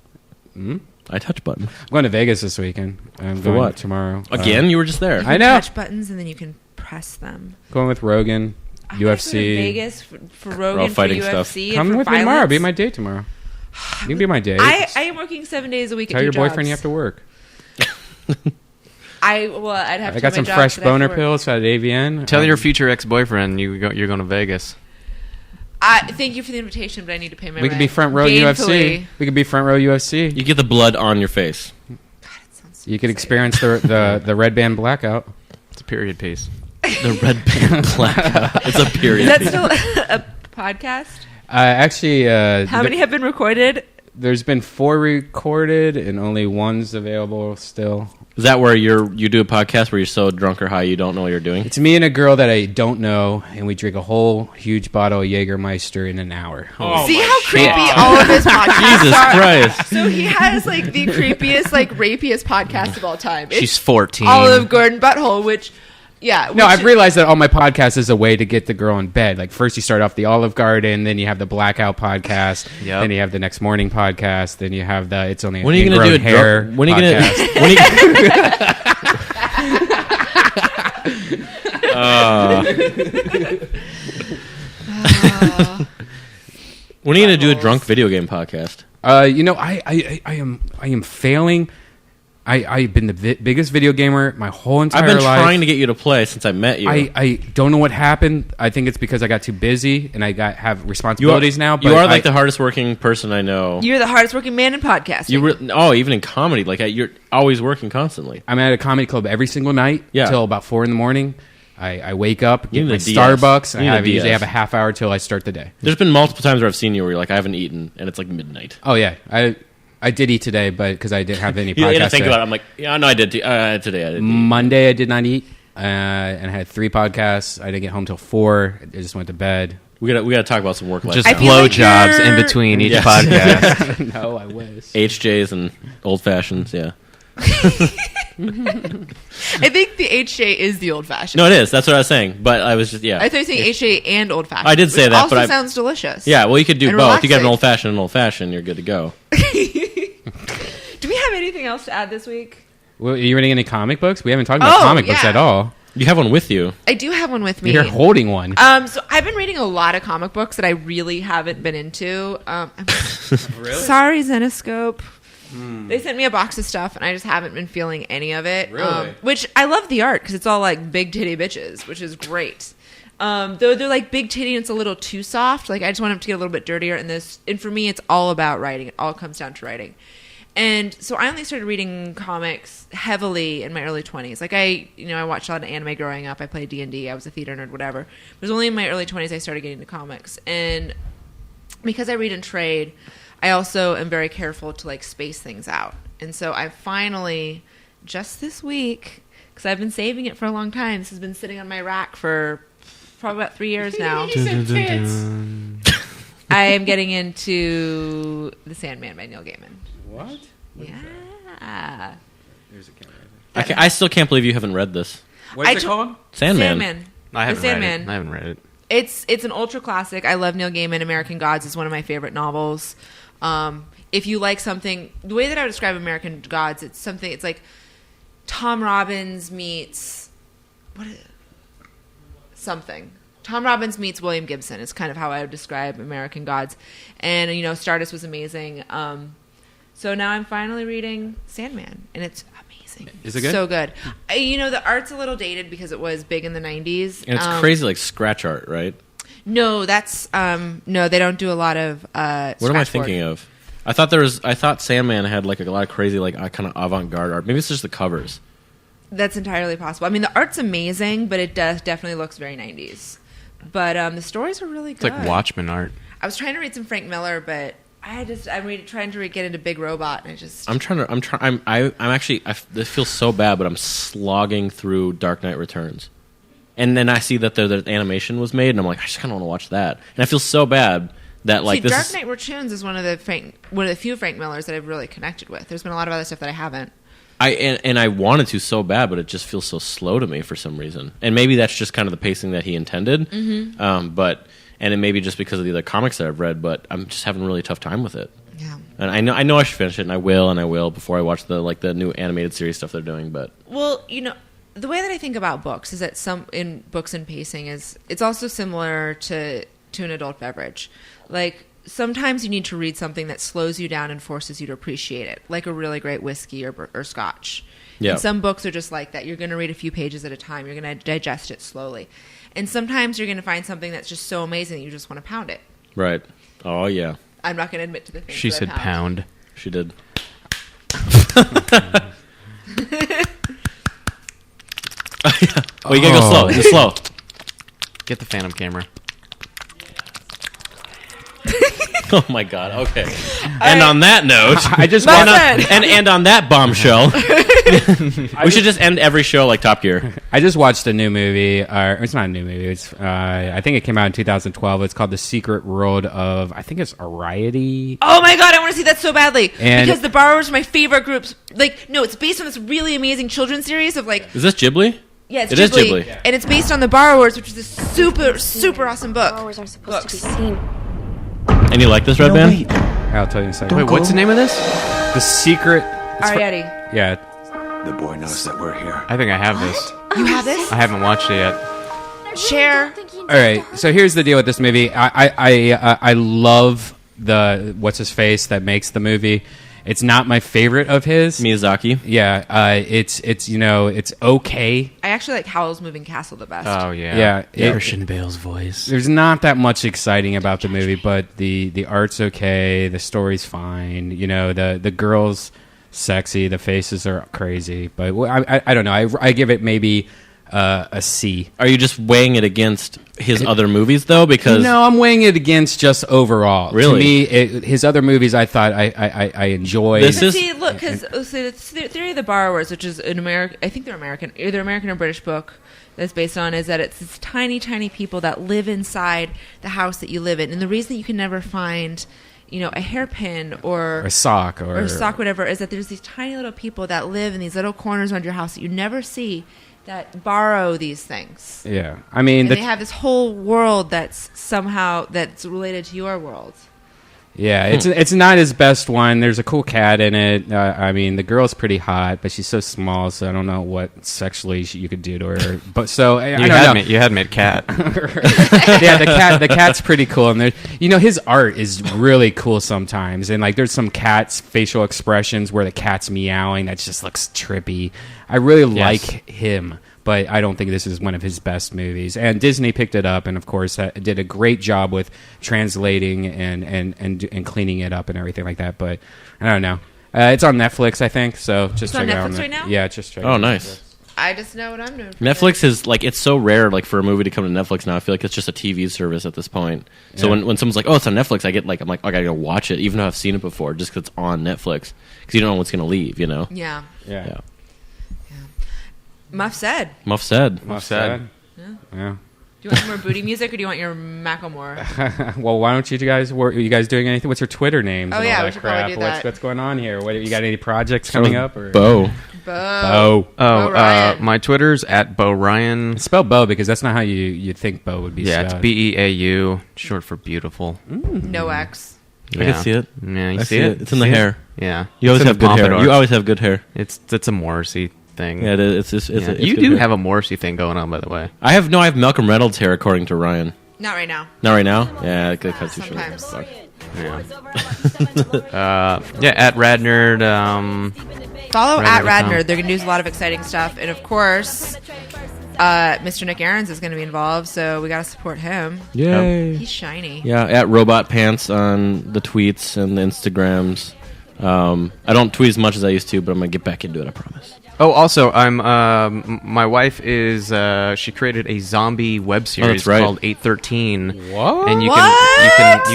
I touch buttons. I'm going to Vegas this weekend. I'm going what? tomorrow. Again? You were just there. I know. Touch buttons and then you can press them. Going with Rogan, I wanna go to UFC. Vegas for all Rogan, for fighting UFC, stuff. and Come for with me violence. tomorrow. Be my date tomorrow. You can be my date. I am working 7 days a week. Tell at your two boyfriend jobs. you have to work. I'd have to. I got do some my job fresh that I have to boner work. pills at AVN. Tell your future ex-boyfriend you're going to Vegas. Thank you for the invitation, but I need to pay my We rent. could be front row Gainfully. UFC. We could be front row UFC. You get the blood on your face. God, it sounds so You could exciting. experience the red band blackout. It's a period piece. The red band blackout. It's a period. Is that still a podcast? Actually, How many have been recorded? there's been 4 recorded and only 1's available still. Is that where you do a podcast where you're so drunk or high you don't know what you're doing? It's me and a girl that I don't know, and we drink a whole huge bottle of Jägermeister in an hour. See how creepy all of his podcasts Jesus are. Christ. So he has like the creepiest, like rapiest podcast of all time. It's She's 14. Olive Garden Butthole, which, yeah. No, which- I've realized that all my podcasts is a way to get the girl in bed. Like first you start off the Olive Garden, then you have the Blackout podcast, Yep. then you have the Next Morning podcast, then you have the It's Only When are you going to do a Hair drunk? When are you going podcast. to? When are you going to do a drunk video game podcast? You know, I am failing. I've been the biggest video gamer my whole entire I've been life. trying to get you to play since I met you. I don't know what happened. I think it's because I got too busy and I have responsibilities now. But you are like the hardest working person I know. You're the hardest working man in podcasting. Even in comedy, like you're always working constantly. I'm at a comedy club every single night till about 4 a.m. I wake up, get You my need a DS. Starbucks, You and need a I usually DS. have a half hour till I start the day. There's been multiple times where I've seen you where you're like, I haven't eaten, and it's like midnight. Oh yeah, I did eat today, but because I didn't have any You podcast. had to think today. about it. I'm like, yeah, no, I did today. I did eat. Monday I did not eat, and I had 3 podcasts. I didn't get home till 4. I just went to bed. We gotta talk about some work life. Just I feel like blowjobs you're- in between each Yes. podcast. No, I wish. HJs and old fashions. Yeah. I think the HJ is the old fashioned. No, it is. That's what I was saying. But I was just I thought you were saying HJ and old fashioned. I did say that, also but sounds delicious. Yeah, well, you could do And both. You get an relaxing. old fashioned and old fashioned, you're good to go. Do we have anything else to add this week? Well, are you reading any comic books? We haven't talked about comic books yeah. at all. You have one with you. I do have one with me. You're holding one. So I've been reading a lot of comic books that I really haven't been into. Sorry, Zenoscope. They sent me a box of stuff, and I just haven't been feeling any of it. Really? Which I love the art because it's all like big titty bitches, which is great. Though they're like big titty and it's a little too soft. Like I just want them to get a little bit dirtier. And for me, it's all about writing. It all comes down to writing. And so I only started reading comics heavily in my early 20s. Like I watched a lot of anime growing up. I played D&D. I was a theater nerd, whatever. It was only in my early 20s I started getting into comics. And because I read and trade, I also am very careful to like space things out. And so I finally, just this week, because I've been saving it for a long time. This has been sitting on my rack for probably about 3 years now. I am getting into The Sandman by Neil Gaiman. What? Yeah. There's a camera. I still can't believe you haven't read this. What's it called? Sandman. I haven't The read Sandman. it. I haven't read it. It's an ultra classic. I love Neil Gaiman. American Gods is one of my favorite novels. If you like something, the way that I would describe American Gods, it's like Tom Robbins meets something. Tom Robbins meets William Gibson is kind of how I would describe American Gods. And, Stardust was amazing. So now I'm finally reading Sandman, and it's amazing. Is it good? So good. The art's a little dated because it was big in the 90s. And it's crazy like scratch art, right? No, that's no. They don't do a lot of. What am I thinking of? I thought Sandman had like a lot of crazy like kind of avant-garde art. Maybe it's just the covers. That's entirely possible. I mean, the art's amazing, but it definitely looks very 90s. But the stories are really good. It's like Watchmen art. I was trying to read some Frank Miller, but I'm trying to get into Big Robot, and this feels so bad, but I'm slogging through Dark Knight Returns. And then I see that the animation was made, and I'm like, I just kind of want to watch that. And I feel so bad that like this. Dark Knight Returns is one of the few Frank Millers that I've really connected with. There's been a lot of other stuff that I haven't. I wanted to so bad, but it just feels so slow to me for some reason. And maybe that's just kind of the pacing that he intended. Mm-hmm. And it may be just because of the other comics that I've read, but I'm just having a really tough time with it. Yeah. And I know I should finish it, and I will before I watch the new animated series stuff they're doing. But well, the way that I think about books is that some in books and pacing is it's also similar to an adult beverage. Like sometimes you need to read something that slows you down and forces you to appreciate it, like a really great whiskey or scotch. Yeah. And some books are just like that. You're going to read a few pages at a time. You're going to digest it slowly. And sometimes you're going to find something that's just so amazing that you just want to pound it. right. Oh yeah, I'm not going to admit to the things She that I said pound. she did. Oh, you gotta go slow. Just slow. Get the Phantom camera. Oh my god. Okay. And on that note, I just Muff want Said. and on that bombshell, we should just end every show like Top Gear. I just watched a new movie. It's not a new movie. It's I think it came out in 2012. It's called The Secret World of, I think it's Ariety. Oh my god, I want to see that so badly. And- because the Borrowers are my favorite groups. Like, no, it's based on this really amazing children's series of like... Is this Ghibli? Yeah, it's It is Ghibli. Ghibli. And it's based on The Borrowers, which is a super, super awesome book. Borrowers aren't supposed to be seen. And you like this, Redban? I'll tell you in a second. Wait, what's the name of this? The Secret. Ariety. Yeah. The boy knows that we're here. I think I have this. You have this? I haven't watched it yet. Share. All right. So here's the deal with this movie. I love the what's his face that makes the movie. It's not my favorite of his. Miyazaki. Yeah. It's okay. I actually like Howl's Moving Castle the best. Oh yeah. Yeah. Christian Bale's voice. There's not that much exciting about the movie, but the art's okay. The story's fine. The girl's sexy. The faces are crazy. But I don't know. I give it maybe a C. Are you just weighing it against his other movies though? Because No, I'm weighing it against just overall. Really? To me, his other movies I thought I enjoyed. This But is- see, look, because the Theory of the Borrowers, which is an American, I think they're American, either American or British book that's based on, is that it's these tiny, tiny people that live inside the house that you live in. And the reason that you can never find, a hairpin or a sock or a sock, whatever, is that there's these tiny little people that live in these little corners around your house that you never see that borrow these things. Yeah, I mean, And they have this whole world that's related to your world. yeah, it's not his best one. There's a cool cat in it. I mean, the girl's pretty hot, but she's so small, so I don't know what sexually you could do to her. But so I don't know. You had me at cat. Yeah, the cat's pretty cool, and his art is really cool sometimes. And like, there's some cat's facial expressions where the cat's meowing that just looks trippy. I really like him, but I don't think this is one of his best movies. And Disney picked it up, and of course did a great job with translating and cleaning it up and everything like that. But I don't know. It's on Netflix, I think. So just It's on check it out. Netflix right now? Yeah, just check. Oh, nice. I just know what I'm doing. Netflix is like, it's so rare like for a movie to come to Netflix now. I feel like it's just a TV service at this point. So when someone's like, oh, it's on Netflix, I'm like, I gotta go watch it, even though I've seen it before, just because it's on Netflix, because you don't know what's gonna leave, Yeah. Yeah. Muff Said. Muff Said. Muff Said. Yeah. Do you want some more booty music or do you want your Macklemore? Well, why don't you guys? Are you guys doing anything? What's your Twitter names? Oh, and yeah, all we that should probably crap? do that. What's going on here? You got any projects coming up? Or? Bo. Bo. Beau. Ryan. My Twitter's at Beau Ryan. Spell Beau because that's not how you think Beau would be Yeah, spelled. it's Beau, short for beautiful. No X. I can see it. Yeah, you I see it? It's in the See it? hair. Yeah, You always It's in have the good hair. pompadour. You always have good hair. It's a Morrissey thing. Yeah, it's Yeah. You good do hair. have a Morrissey thing going on, by the way. I have Malcolm Reynolds hair, according to Ryan. Not right now. Not right now. Yeah, I could cut too short. Sometimes. Fuck. Yeah. At RadNerd. Follow Radnerd at with Tom. RadNerd. They're going to do a lot of exciting stuff. And of course, Mr. Nick Ahrens is going to be involved, so we got to support him. Yay. He's shiny. Yeah, at Robot Pants on the tweets and the Instagrams. I don't tweet as much as I used to, but I'm going to get back into it, I promise. Oh, also, I'm. My wife is. She created a zombie web series called 813. What? And you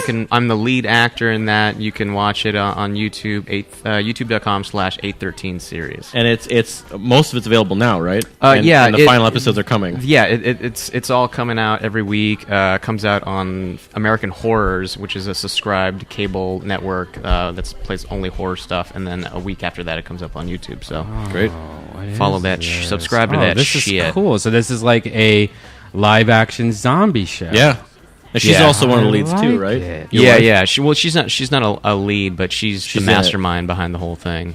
can. I'm the lead actor in that. You can watch it on YouTube. YouTube.com/813 series. And it's most of it's available now, right? Yeah, and the final episodes are coming. Yeah, it's all coming out every week. Comes out on American Horrors, which is a subscribed cable network that plays only horror stuff, and then a week after that, it comes up on YouTube. So Great. follow that. Subscribe to that this shit. is cool. So this is like a live action zombie show. Yeah. And she's also one of the leads too, right? it. Your wife? Yeah. She's not a lead, but she's the in it. mastermind behind the whole thing.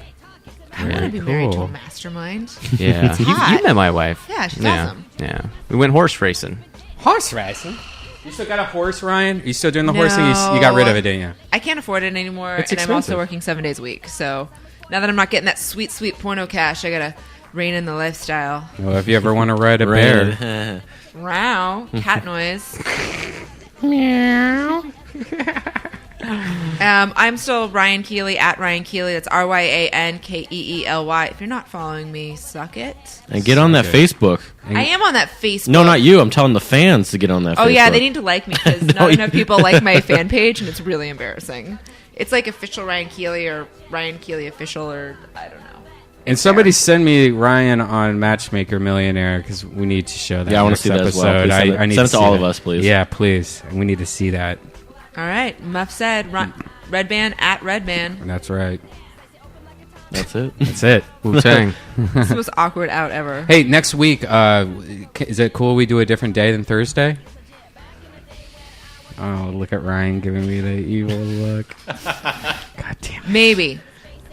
I want to be married to a mastermind. Yeah, hot. you met my wife. Yeah, she's awesome. Yeah, we went horse racing. Horse racing? You still got a horse, Ryan? Are you still doing the horsing? You got rid of it, didn't you? I can't afford it anymore, It's and I'm also expensive. working 7 days a week. So now that I'm not getting that sweet, sweet porno cash, I gotta rein in the lifestyle. Well, if you ever want to ride a bear. Wow, cat noise. Meow. I'm still Ryan Keely at Ryan Keely. That's RyanKeely. If you're not following me, suck it. And get on that Facebook. I am on that Facebook. No, not you. I'm telling the fans to get on that Facebook. Oh yeah, they need to like me because not enough people like my fan page, and it's really embarrassing. It's like official Ryan Keely or Ryan Keely official or I don't know. And somebody send me Ryan on Matchmaker Millionaire because we need to show that. Yeah, I wanna next see that as well. episode. Please send it- I need send it see to all that. of us, please. Yeah, please. We need to see that. All right, Muff Said Redban at Redban. That's right. That's it. That's it. Wu-Tang. It's the most awkward out ever. Hey, next week, is it cool we do a different day than Thursday? Oh, look at Ryan giving me the evil look. God damn it. Maybe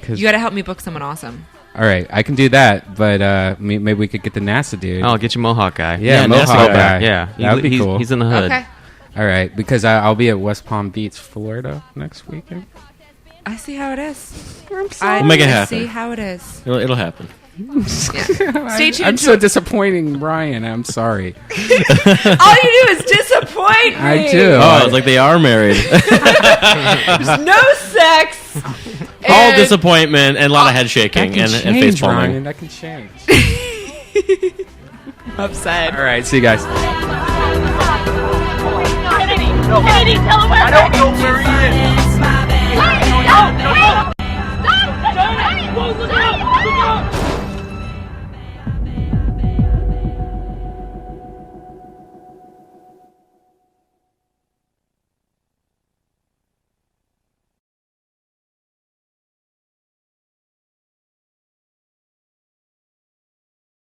'Cause- you got to help me book someone awesome. All right, I can do that, but maybe we could get the NASA dude. I'll get you Mohawk guy. Yeah, NASA Mohawk guy. guy. Yeah, that would be he's, cool. He's in the hood. Okay, All right, because I'll be at West Palm Beach, Florida next weekend. I see how it is. I'm sorry. I Make it happen. see how it is. It'll happen. Yeah. Stay tuned. I'm so disappointing, Ryan. I'm sorry. All you do is disappoint me. I do. Oh, it's like they are married. There's no sex. All And- disappointment and a lot of head That shaking can and change, face palming. Ryan. That can change. Upside. All right, see you guys. Kennedy, tell him where I don't know where he is.